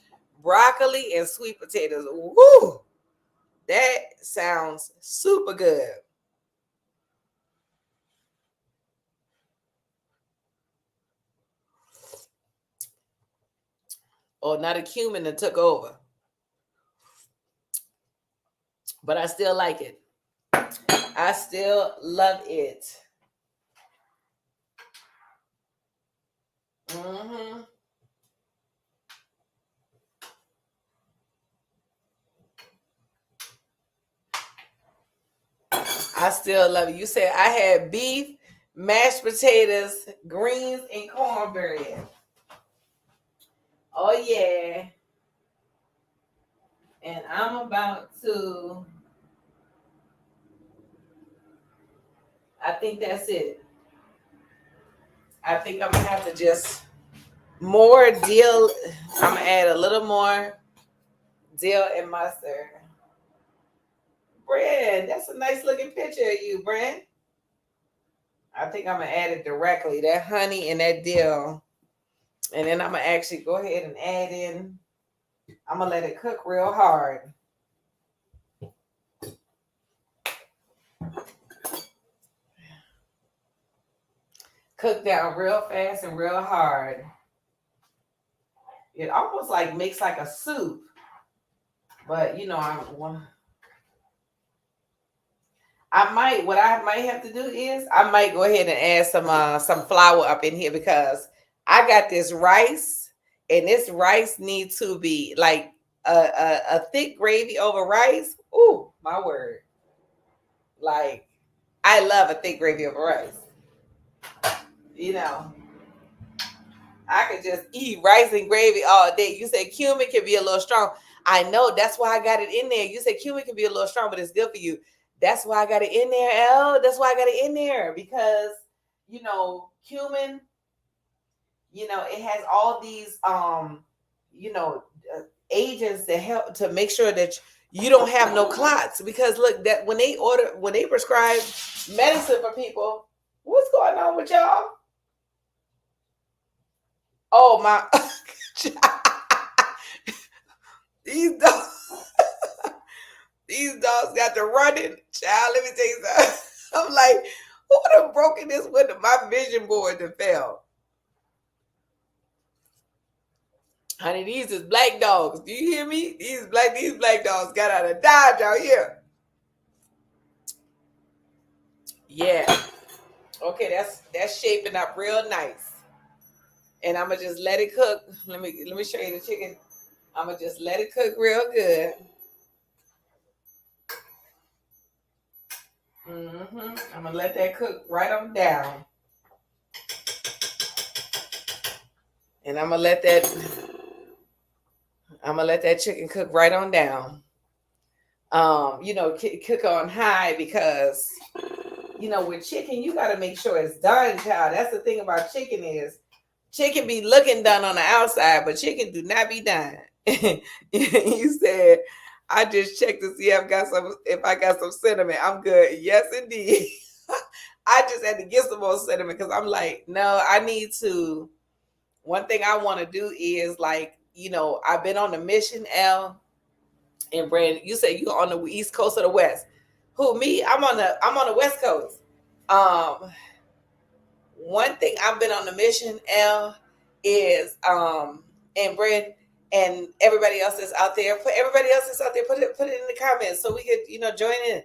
broccoli, and sweet potatoes. Woo! That sounds super good. Oh, not a cumin that took over. But I still like it. I still love it. I still love it. You said I had beef, mashed potatoes, greens, and cornbread. Oh yeah. And I'm about to, I think that's it. I think I'm gonna have to just more dill. I'm gonna add a little more dill and mustard. Brand, that's a nice looking picture of you, Brand. I think I'm gonna add it directly, that honey and that dill. And then I'm gonna actually go ahead and add in, I'm gonna let it cook real hard. Cook down real fast and real hard. It almost like makes like a soup. But I What I might have to do is I might go ahead and add some flour up in here because I got this rice, and this rice needs to be like a thick gravy over rice. Ooh, my word. Like, I love a thick gravy over rice. You know, I could just eat rice and gravy all day. You say cumin can be a little strong. I know, that's why I got it in there. You say cumin can be a little strong, but it's good for you. That's why I got it in there, L. That's why I got it in there because cumin, it has all these you know agents that help to make sure that you don't have no clots. Because look, that when they prescribe medicine for people, what's going on with y'all? Oh my. these dogs these dogs got to running, child. Let me tell you something. I'm like, who would have broken this window? My vision board that fell. Honey, these is black dogs. Do you hear me? These black dogs got out of Dodge out here. Yeah. Okay, that's shaping up real nice. And I'ma just let it cook. Let me show you the chicken. I'ma just let it cook real good. I'm gonna let that cook right on down. And I'm gonna let that chicken cook right on down. Cook on high because with chicken you got to make sure it's done, child. That's the thing about chicken is chicken be looking done on the outside, but chicken do not be done. You said I just checked to see if I got some cinnamon. I'm good. Yes, indeed. I just had to get some more cinnamon because I'm like, no, I need to. One thing I want to do is I've been on the mission, L. And Brandon, you say you're on the east coast or the west. Who, me? I'm on the west coast. One thing I've been on the mission, L, is and Brandon and everybody else that's out there. Put it in the comments so we could join in.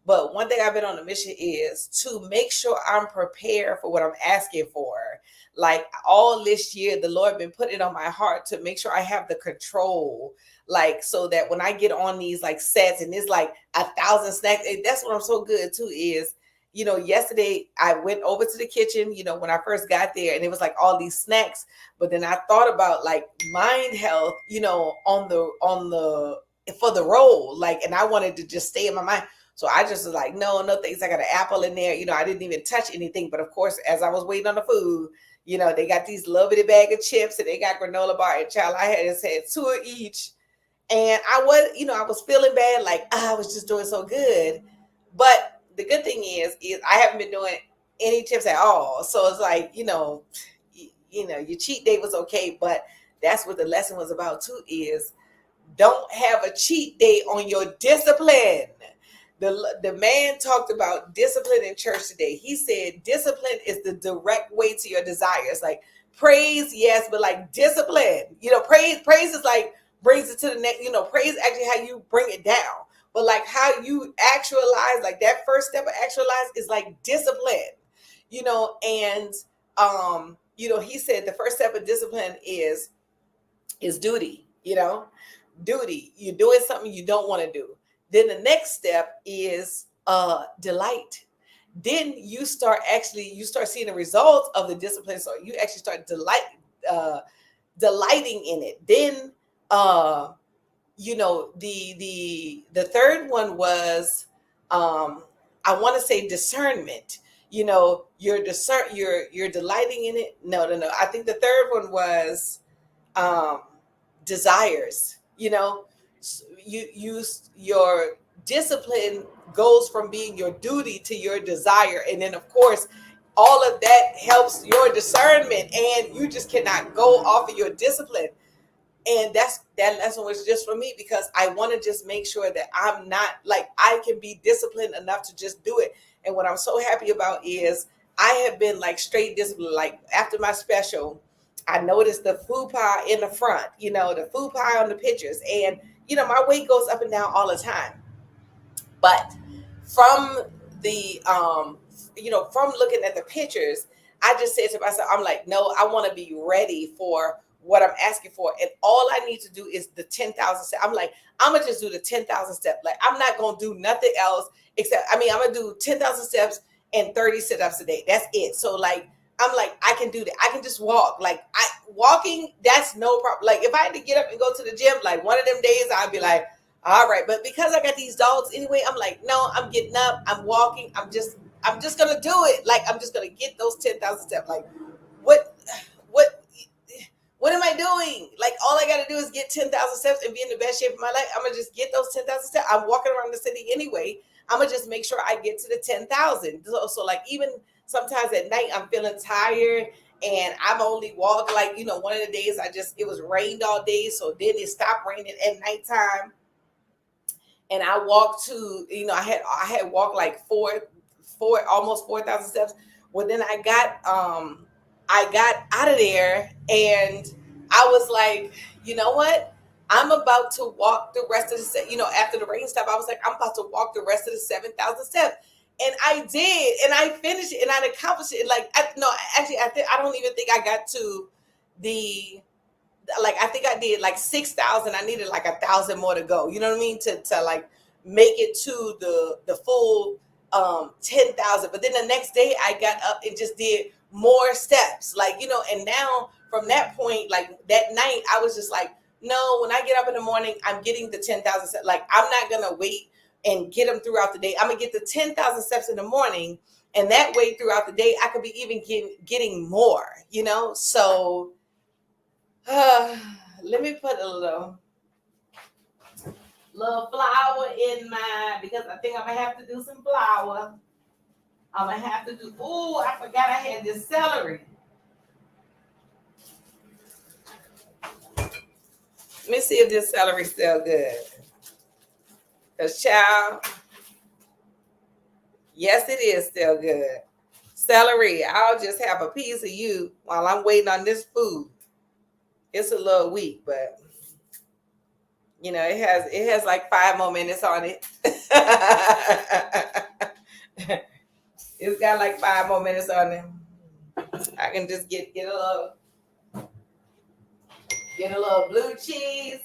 But one thing I've been on a mission is to make sure I'm prepared for what I'm asking for. Like all this year, the Lord been putting it on my heart to make sure I have the control, like so that when I get on these like sets and it's like 1,000 snacks, that's what I'm so good too is, yesterday I went over to the kitchen, when I first got there, and it was like all these snacks. But then I thought about like mind health, on the for the roll, like, and I wanted to just stay in my mind. So I just was like, no thanks. I got an apple in there. I didn't even touch anything. But of course, as I was waiting on the food, they got these little bitty bag of chips and they got granola bar. And child, I had just had 2 of each. And I was feeling bad. Like, I was just doing so good. But the good thing is I haven't been doing any chips at all. So it's like, your cheat day was okay. But that's what the lesson was about too, is don't have a cheat day on your discipline. The man talked about discipline in church today. He said discipline is the direct way to your desires. Like praise, yes, but like discipline, praise is like brings it to the next, praise actually how you bring it down. But like how you actualize, like that first step of actualize is like discipline, and he said the first step of discipline is duty, duty. You're doing something you don't want to do. Then the next step is delight. Then you start seeing the results of the discipline. So you actually start delighting in it. Then the third one was I want to say discernment. You're delighting in it. No. I think the third one was desires. Your discipline goes from being your duty to your desire, and then of course all of that helps your discernment, and you just cannot go off of your discipline. And that lesson was just for me because I want to just make sure that I'm not like I can be disciplined enough to just do it. And what I'm so happy about is I have been like straight disciplined. Like after my special, I noticed the food pie in the front, the food pie on the pictures. And, my weight goes up and down all the time. But from the from looking at the pictures, I just said to myself, I'm like, no, I want to be ready for what I'm asking for. And all I need to do is the 10,000 steps. I'm like, I'm going to just do the 10,000 steps. Like, I'm not going to do nothing else except, I'm going to do 10,000 steps and 30 sit-ups a day. That's it. So like, I'm like, I can do that. I can just walk. Like, walking, that's no problem. Like, if I had to get up and go to the gym, like one of them days, I'd be like, all right. But because I got these dogs anyway, I'm like, no, I'm getting up, I'm walking, I'm just gonna do it. Like, I'm just gonna get those 10,000 steps. Like, what what what am I doing? Like, all I gotta do is get 10,000 steps and be in the best shape of my life. I'm gonna just get those 10,000 steps. I'm walking around the city anyway. I'm gonna just make sure I get to the 10,000. So like, even sometimes at night I'm feeling tired and I'm only walked, like, one of the days it was rained all day, so then it stopped raining at nighttime, and I walked to, I had walked like almost 4,000 steps. Well, then I got out of there, and I was like, you know what? I'm about to walk the rest of after the rain stopped, I was like, I'm about to walk the rest of the 7,000 steps. And I did, and I finished it, and I accomplished it. Like, no, actually, I don't even think I got to the, like, I think I did like 6,000. I needed like 1,000 more to go. You know what I mean? To like make it to the full 10,000. But then the next day I got up and just did more steps. Like, and now from that point, like that night, I was just like, no, when I get up in the morning, I'm getting the 10,000 steps. Like, I'm not gonna wait and get them throughout the day. I'm gonna get the 10,000 steps in the morning, and that way throughout the day, I could be even getting more. So let me put a little flour in mine, because I think I'm gonna have to do some flour. I'm gonna have to do. Oh, I forgot I had this celery. Let me see if this celery's still good. Cause child, yes, it is still good. Celery, I'll just have a piece of you while I'm waiting on this food. It's a little weak, but it has like 5 more minutes on it. It's got like 5 more minutes on it. I can just get a little blue cheese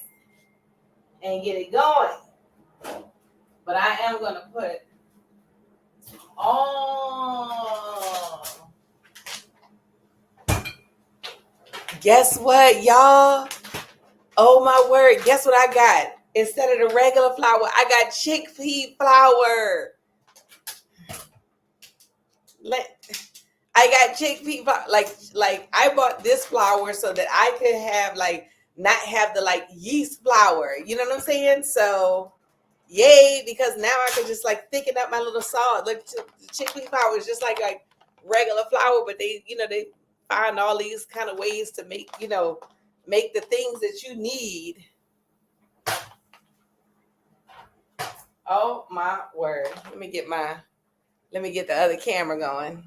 and get it going. But I am gonna put guess what, y'all? Oh my word, guess what I got? Instead of the regular flour, I got chickpea flour. I got chickpea flour. Like I bought this flour so that I could have not have the yeast flour. You know what I'm saying? So yay, because now I can just thicken up my little sauce. Look, the chickpea flour is just like regular flour, but they find all these kind of ways to make the things that you need. Oh my word. Let me get the other camera going.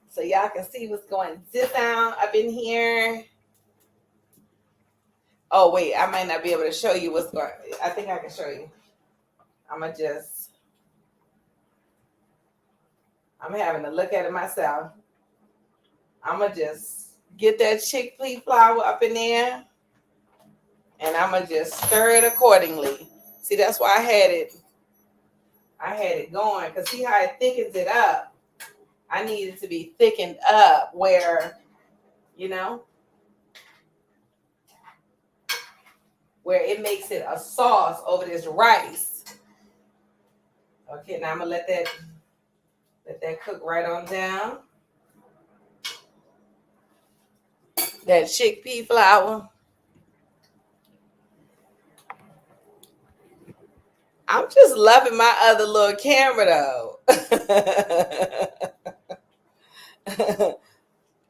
So y'all can see what's going down up in here. Oh wait, I might not be able to show you what's going. I think I can show you. I'm having to look at it myself. I'm gonna just get that chickpea flour up in there, and I'm gonna just stir it accordingly. See, that's why I had it going, because see how it thickens it up. I need it to be thickened up where it makes it a sauce over this rice. Okay, now I'm gonna let that cook right on down. That chickpea flour. I'm just loving my other little camera though.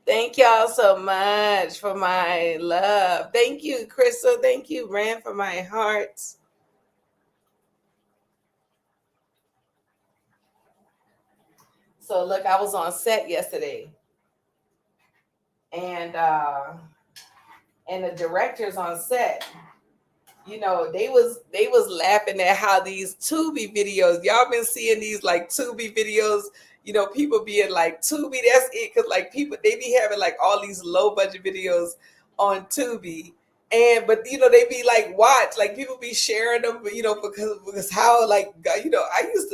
Thank y'all so much for my love. Thank you, Crystal. Thank you, Rand, for my hearts. So look, I was on set yesterday, and the director's on set, they was laughing at how these Tubi videos, y'all been seeing these like Tubi videos, people being like Tubi, that's it, because like people they be having like all these low budget videos on Tubi. And but they be like watch, like people be sharing them, because how like I used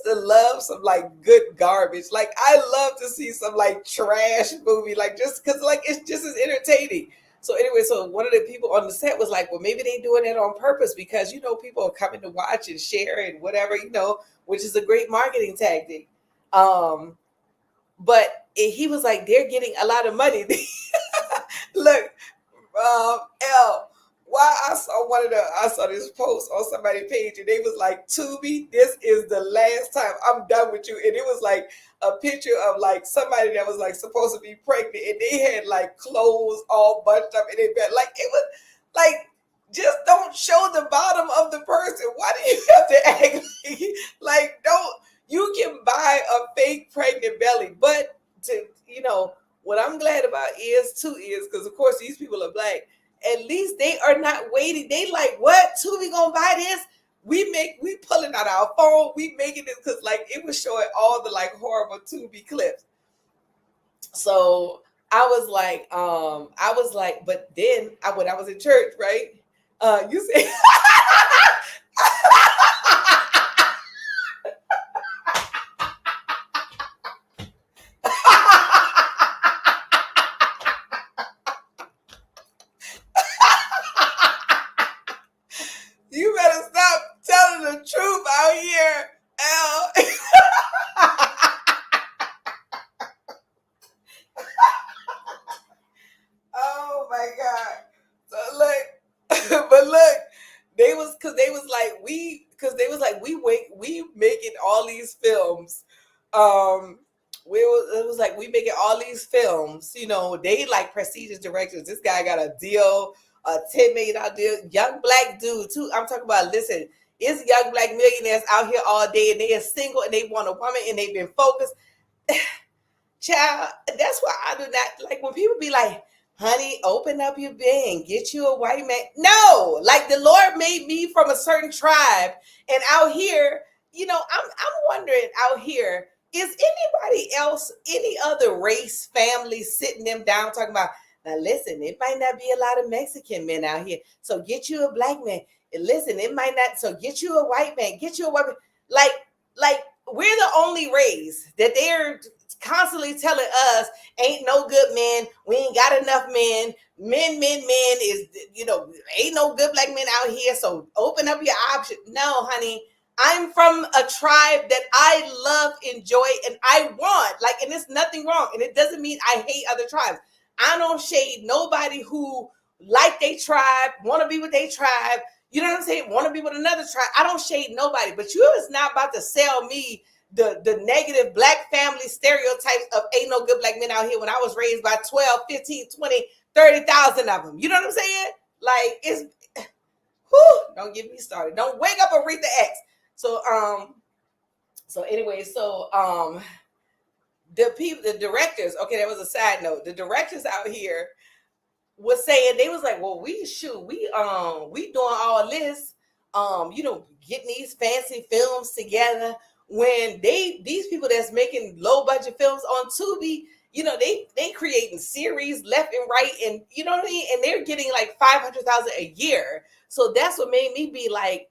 to love some like good garbage. Like I love to see some like trash movie, like just because like it's just as entertaining. So anyway, so one of the people on the set was like, well, maybe they doing it on purpose because people are coming to watch and share and whatever, which is a great marketing tactic. Um, but he was like, they're getting a lot of money. Look, L. Why I saw this post on somebody's page and they was like, Tubi, this is the last time I'm done with you. And it was like a picture of like somebody that was like supposed to be pregnant and they had like clothes all bunched up in their bed. Like it was like, just don't show the bottom of the person. Why do you have to act like don't you can buy a fake pregnant belly, but what I'm glad about is because of course these people are black. At least they are not waiting. They like, what? Tubi gonna buy this? We pulling out our phone. We making this because like it was showing all the like horrible Tubi clips. So I was like, but then when I was in church, right? You say. You better stop telling the truth out here, Al. Oh my God. So look, but look, we making all these films. It was like we making all these films, they like prestigious directors. This guy got a deal, a $10 million deal, young black dude too. I'm talking about, listen, it's young black millionaires out here all day and they are single and they want a woman and they've been focused. Child, that's why I do not like when people be like, honey, open up your bed and get you a white man. No, like the Lord made me from a certain tribe. And out here, I'm wondering out here, is anybody else, any other race, family sitting them down talking about, now listen, it might not be a lot of Mexican men out here. So get you a black man. And listen, it might not, so get you a white man, get you a white man. Like we're the only race that they're constantly telling us ain't no good men. We ain't got enough men. Men is, ain't no good black men out here. So open up your option. No, honey, I'm from a tribe that I love, enjoy, and I want. Like, and there's nothing wrong. And it doesn't mean I hate other tribes. I don't shade nobody who like they tribe, want to be with their tribe. You know what I'm saying? Want to be with another tribe. I don't shade nobody. But you is not about to sell me the negative black family stereotypes of ain't no good black men out here when I was raised by 12, 15, 20, 30,000 of them. You know what I'm saying? Like, it's, don't get me started. Don't wake up Aretha X. So anyway, the directors, okay, that was a side note. The directors out here was saying, they was like, well, we doing all this, getting these fancy films together when these people that's making low budget films on Tubi, they creating series left and right, and you know what I mean, and they're getting like 500,000 a year. So that's what made me be like,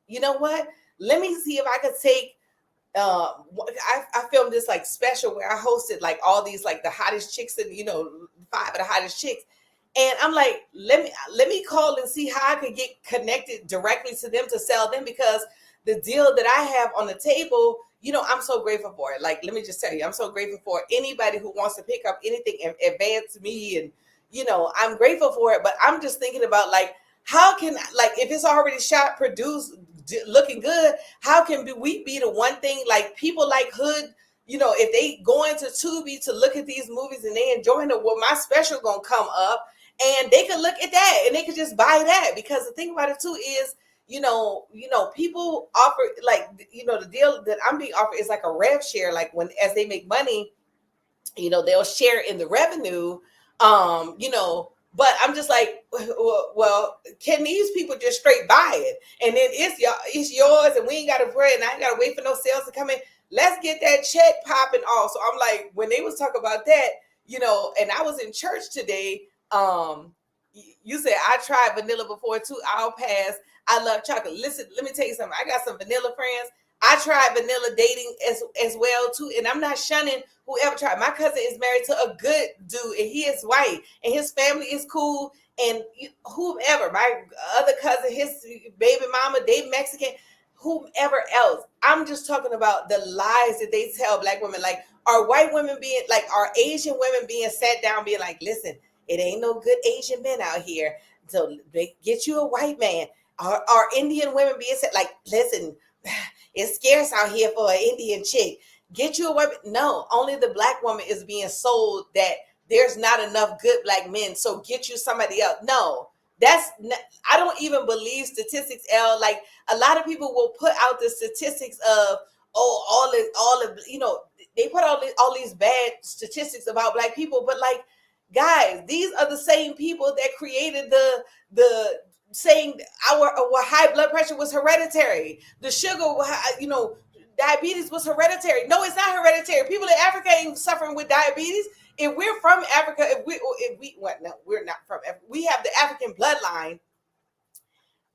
you know what? Let me see if I could take. I filmed this like special where I hosted like all these like the hottest chicks and 5 of the hottest chicks. And I'm like, let me call and see how I could get connected directly to them to sell them, because the deal that I have on the table, I'm so grateful for it. Like, let me just tell you, I'm so grateful for anybody who wants to pick up anything and advance me. And, I'm grateful for it. But I'm just thinking about like, how can, like, if it's already shot, produced, looking good, how can we be the one thing, like people like Hood, if they go into Tubi to look at these movies and they enjoying it, well, my special gonna come up and they could look at that and they could just buy that. Because the thing about it too is, people offer like, the deal that I'm being offered is like a rev share. Like as they make money, they'll share in the revenue, But I'm just like, well, can these people just straight buy it? And then it's yours, and we ain't got to pray, and I ain't got to wait for no sales to come in. Let's get that check popping off. So I'm like, when they was talking about that, and I was in church today. You said I tried vanilla before too. I'll pass. I love chocolate. Listen, let me tell you something. I got some vanilla friends. I tried vanilla dating as well too, and I'm not shunning whoever tried. My cousin is married to a good dude, and he is white, and his family is cool, and whomever. My other cousin, his baby mama, they Mexican, whomever else. I'm just talking about the lies that they tell black women. Like, are white women being like, are Asian women being sat down, being like, listen, it ain't no good Asian men out here, so they get you a white man. Are Indian women being said like, listen, it's scarce out here for an Indian chick. Get you a white. No, only the black woman is being sold that there's not enough good black men. So get you somebody else. No, I don't even believe statistics. Like a lot of people will put out the statistics of all of they put all these bad statistics about black people, but like guys, these are the same people that created the saying our high blood pressure was hereditary. The sugar, diabetes was hereditary. No, it's not hereditary. People in Africa ain't suffering with diabetes. If we're from Africa, we're not from Africa. We have the African bloodline.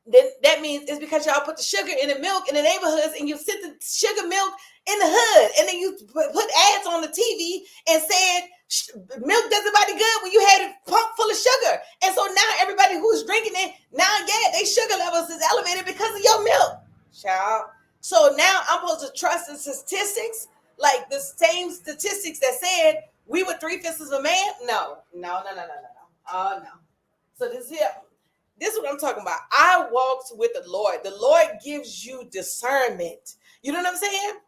Then that means it's because y'all put the sugar in the milk in the neighborhoods, and you sent the sugar milk in the hood, and then you put ads on the TV and said milk does nobody good when you had it pumped full of sugar. And so now everybody who's drinking it, now their sugar levels is elevated because of your milk, child. So now I'm supposed to trust the statistics, like the same statistics that said we were 3/5 of a man. No. Oh no. So this is what I'm talking about. I walked with the Lord. The Lord gives you discernment. You know what I'm saying?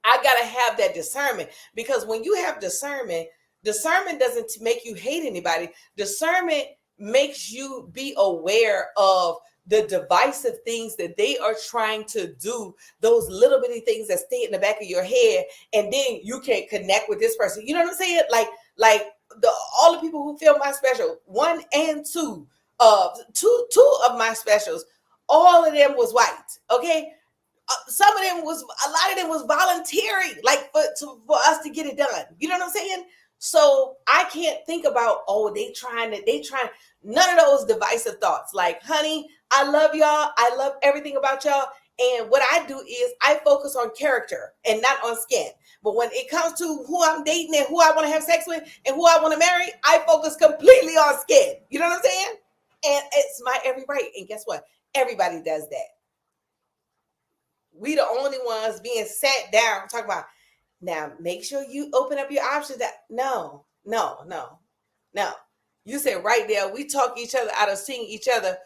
I got to have that discernment, because when you have discernment doesn't make you hate anybody. Discernment makes you be aware of the divisive things that they are trying to do, those little bitty things that stay in the back of your head, and then you can connect with this person. You know what I'm saying? Like all the people who film my special 1 and 2, two of my specials, all of them was white. Okay. Some of them a lot of them was voluntary, like for us to get it done. You know what I'm saying? So I can't think about, they trying. None of those divisive thoughts. Like, honey, I love y'all. I love everything about y'all. And what I do is I focus on character and not on skin. But when it comes to who I'm dating and who I want to have sex with and who I want to marry, I focus completely on skin. You know what I'm saying? And it's my every right. And guess what? Everybody does that. We the only ones being sat down talking about, now make sure you open up your options. No. You said right there, we talk each other out of seeing each other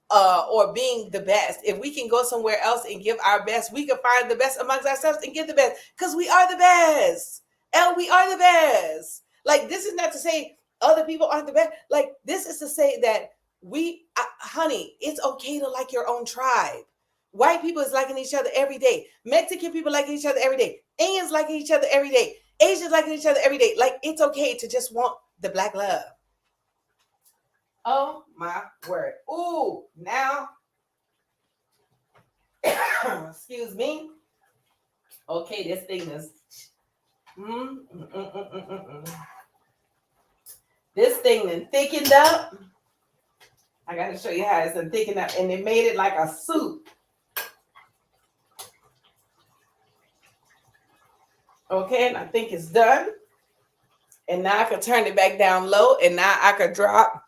or being the best. If we can go somewhere else and give our best, we can find the best amongst ourselves and give the best, because we are the best. And we are the best. Like, this is not to say other people aren't the best. Like, this is to say that honey, it's okay to like your own tribe. White people is liking each other every day. Mexican people liking each other every day. Indians liking each other every day. Asians liking each other every day. Like, it's okay to just want the black love. Oh my word. Ooh, now, excuse me. Okay, this thing is, this thing then thickened up. I got to show you how it's been thickened up, and they made it like a soup. Okay, and I think it's done. And now I can turn it back down low, and now I could drop.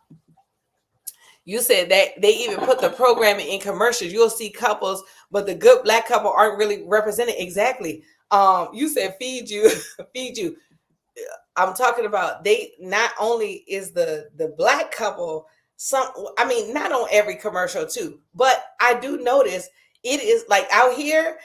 You said that they even put the programming in commercials. You'll see couples, but the good black couple aren't really represented. Exactly. You said feed you. I'm talking about, they not only is the black couple, not on every commercial too, but I do notice it is like out here,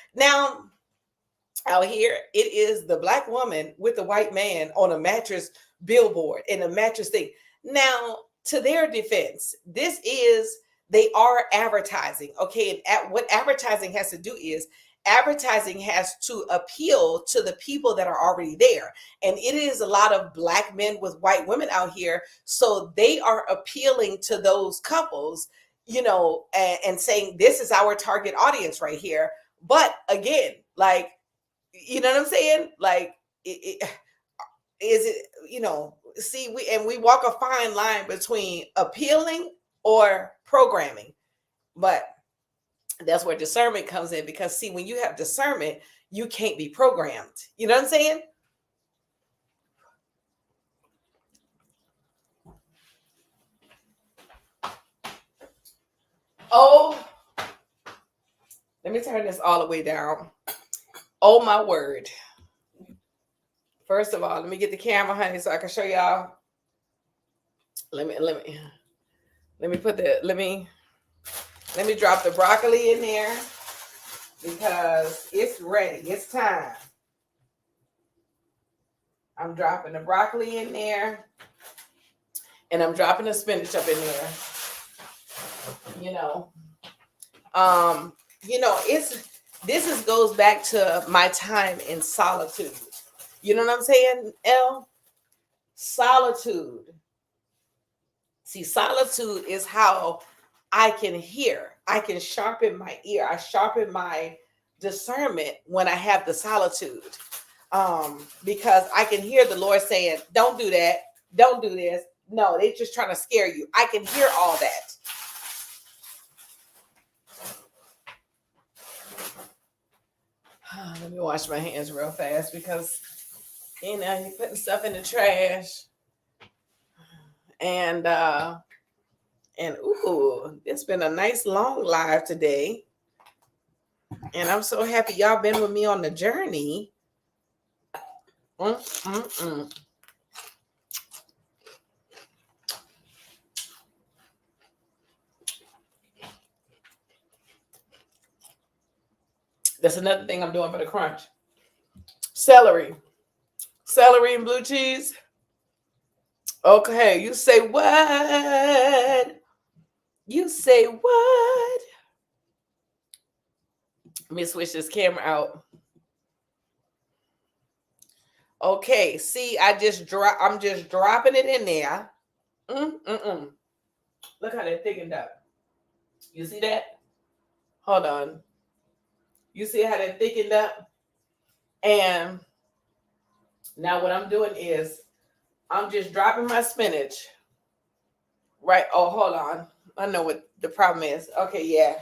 it is the black woman with the white man on a mattress billboard and a mattress thing. Now, to their defense, they are advertising. Okay. And what advertising has to do is advertising has to appeal to the people that are already there. And it is a lot of Black men with white women out here. So they are appealing to those couples, and saying, this is our target audience right here. But again, like, you know what I'm saying? Like, is it, see, we walk a fine line between appealing or programming. But that's where discernment comes in, because see, when you have discernment, you can't be programmed. You know what I'm saying? Oh, let me turn this all the way down. Oh my word. First of all, let me get the camera, honey, so I can show y'all. Let me put let me drop the broccoli in there, because it's ready. It's time. I'm dropping the broccoli in there, and I'm dropping the spinach up in there. This goes back to my time in solitude. You know what I'm saying, Elle? Solitude. See, solitude is how I can hear. I can sharpen my ear. I sharpen my discernment when I have the solitude. Because I can hear the Lord saying, don't do that. Don't do this. No, they're just trying to scare you. I can hear all that. Let me wash my hands real fast, because you're putting stuff in the trash. And ooh, it's been a nice long live today. And I'm so happy y'all been with me on the journey. That's another thing I'm doing for the crunch. Celery and blue cheese. Okay, you say what? You say what? Let me switch this camera out. Okay, see, I'm just dropping it in there. Look how they thickened up. You see that? Hold on. You see how they thickened up? And now what I'm doing is I'm just dropping my spinach. Right. Oh, hold on. I know what the problem is. Okay, yeah.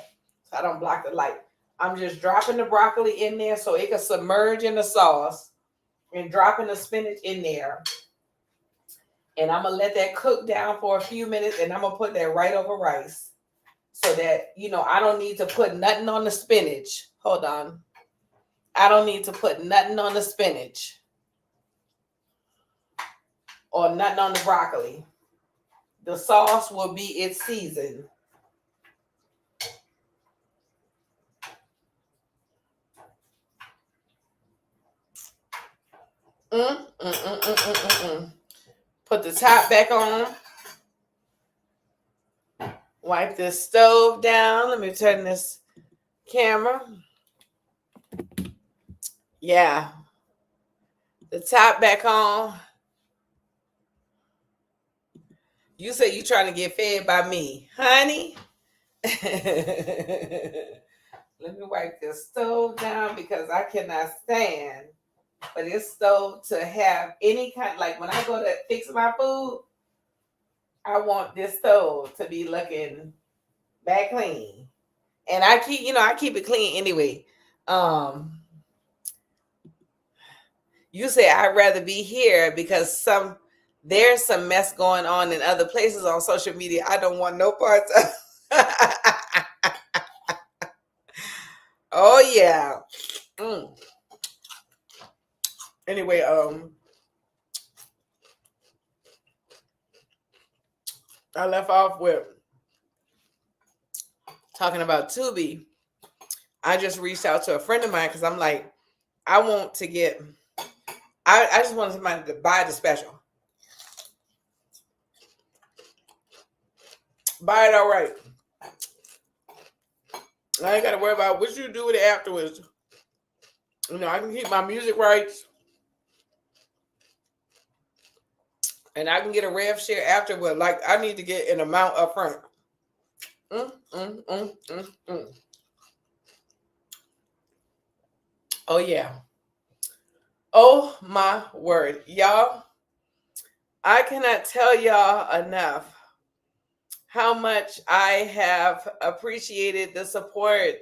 So I don't block the light. I'm just dropping the broccoli in there so it can submerge in the sauce, and dropping the spinach in there. And I'm going to let that cook down for a few minutes, and I'm going to put that right over rice, so that, I don't need to put nothing on the spinach. Hold on. I don't need to put nothing on the spinach or nothing on the broccoli. The sauce will be its season. Put the top back on. Wipe this stove down. Let me turn this camera. Yeah. The top back on. You say you trying to get fed by me, honey. Let me wipe this stove down, because I cannot stand for this stove to have any kind, like when I go to fix my food, I want this stove to be looking back clean. And I keep it clean anyway. You say I'd rather be here because there's some mess going on in other places on social media. I don't want no parts of. Oh yeah. Anyway, I left off with talking about Tubi. I just reached out to a friend of mine, because I'm like, I just want somebody to buy the special. Buy it outright. I ain't got to worry about what you do with it afterwards. I can keep my music rights, and I can get a rev share afterward. Like, I need to get an amount up front. Mm, mm, mm, mm, mm. Oh, yeah. Oh, my word. Y'all, I cannot tell y'all enough how much I have appreciated the support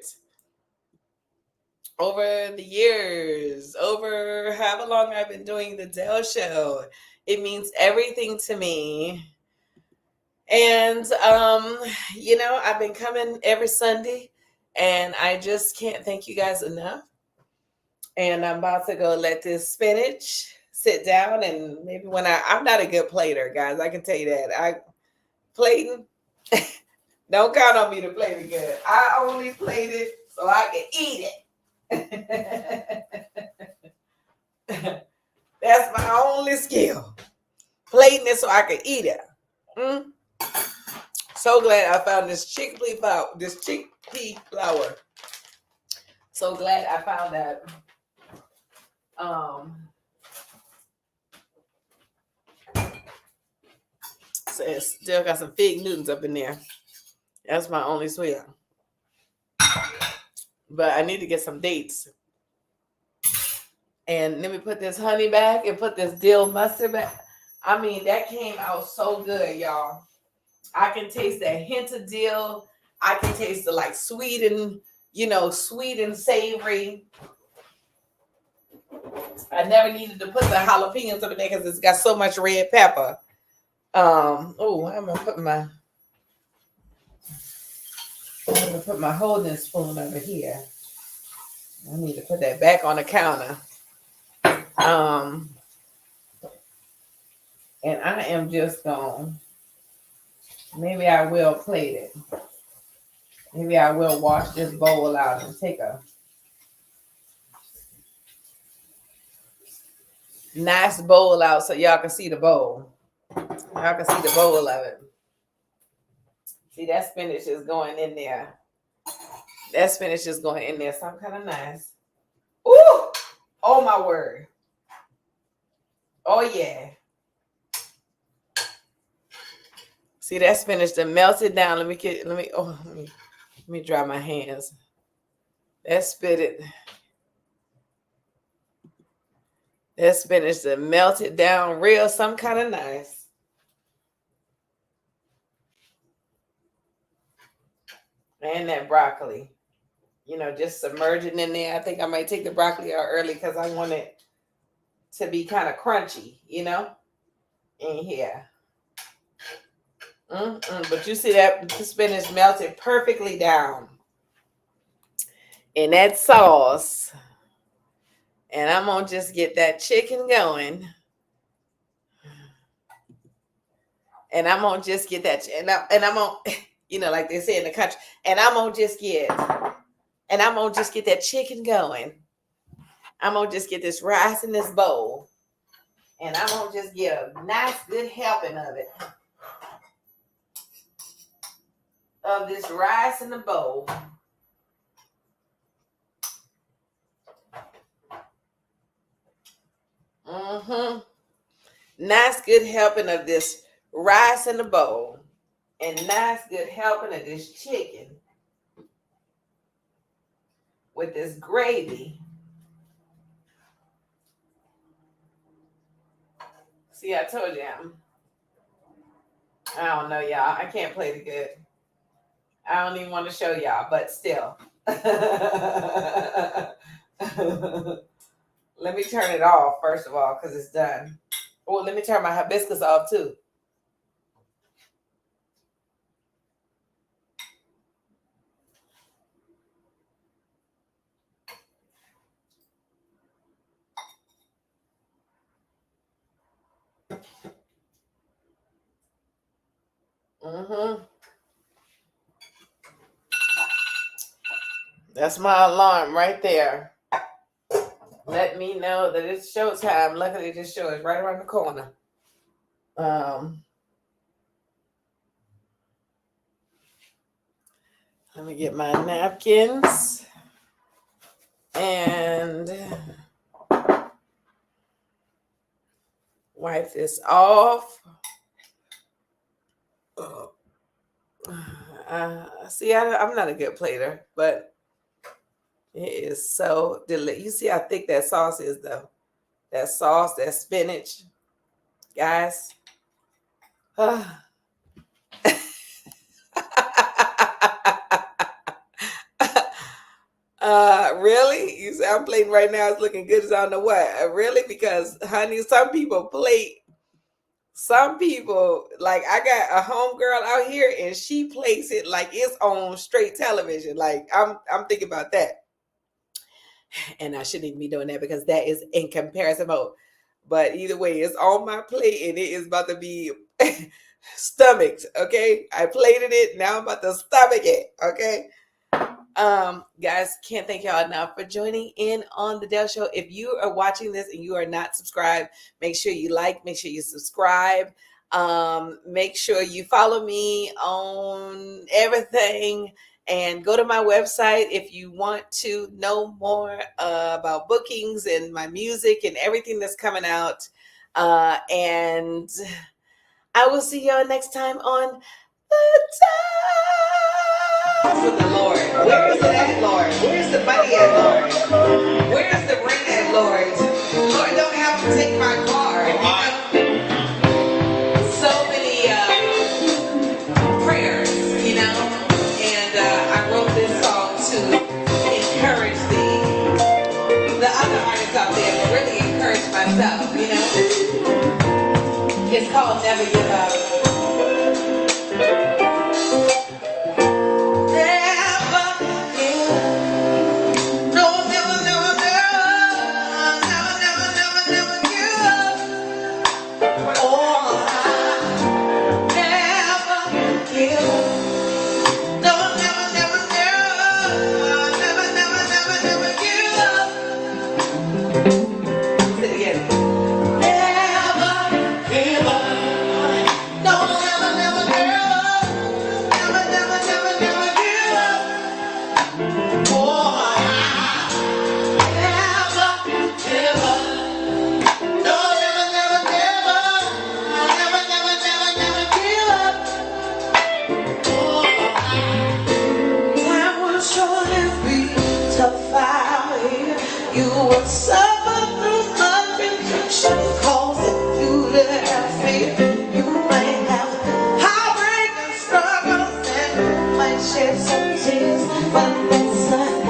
over the years, over however long I've been doing the Dell Show. It means everything to me. And I've been coming every Sunday, and I just can't thank you guys enough. And I'm about to go let this spinach sit down, and maybe when I'm not a good plater, guys, I can tell you that. Plating, don't count on me to play it good. I only played it so I can eat it. That's my only skill. Plating it so I can eat it. Mm. So glad I found this chickpea flour. So glad I found that. So it still got some fig Newtons up in there. That's my only sweet. But I need to get some dates. And let me put this honey back and put this dill mustard back. I mean, that came out so good, y'all. I can taste that hint of dill. I can taste the like sweet and savory. I never needed to put the jalapenos up in there because it's got so much red pepper. I'm gonna put my holding spoon over here. I need to put that back on the counter. And I am just going. Maybe I will plate it. Maybe I will wash this bowl out and take a nice bowl out so y'all can see the bowl. Y'all can see the bowl of it. See, that spinach is going in there. That spinach is going in there. Something kind of nice. Ooh! Oh, my word. Oh, yeah. See, that spinach that melted down. Let me dry my hands. That spinach that melted down real, some kind of nice. And that broccoli, just submerging in there. I think I might take the broccoli out early because I want it to be kind of crunchy, in here. But you see that the spinach melted perfectly down in that sauce. And I'm going to just get that chicken going. And I'm going to just get that. And I'm going to, like they say in the country. And I'm going to just get that chicken going. I'm going to just get this rice in this bowl. And I'm going to just get a nice, good helping of it. Of this rice in the bowl. Nice, good helping of this rice in the bowl. And nice, good helping of this chicken. With this gravy. See, I told you. I don't know, y'all. I can't play the good. I don't even want to show y'all, but still. Let me turn it off, first of all, because it's done. Oh, let me turn my hibiscus off, too. That's my alarm right there. Let me know that it's showtime. Luckily, this show is right around the corner. Let me get my napkins. And wipe this off. See, I'm not a good plater, but it is so delicious. You see how thick that sauce is, though. That sauce, that spinach, guys. Really? You say I'm plating right now. It's looking good as I don't know what. Really? Because, honey, some people plate. Some people, like I got a homegirl out here, and she plates it like it's on straight television. Like I'm thinking about that, and I shouldn't even be doing that because that is in comparison mode. But either way, it's on my plate, and it is about to be stomached. Okay, I plated it. Now I'm about to stomach it. Okay. Guys, can't thank y'all enough for joining in on the Dell Show. If you are watching this and you are not subscribed, make sure you like, make sure you subscribe, make sure you follow me on everything, and go to my website if you want to know more about bookings and my music and everything that's coming out. And I will see y'all next time on The With the Lord. Where is it at, Lord? Where's the money at, Lord? Where's the ring at, Lord? Lord, don't have to take my car. You know? So many prayers, you know? And I wrote this song to encourage the other artists out there, but really encourage myself, you know? It's called Never Give Up. You will suffer through much rejection, causing you to have fear. You may have heartbreak and struggles, and you might shed some tears, but that's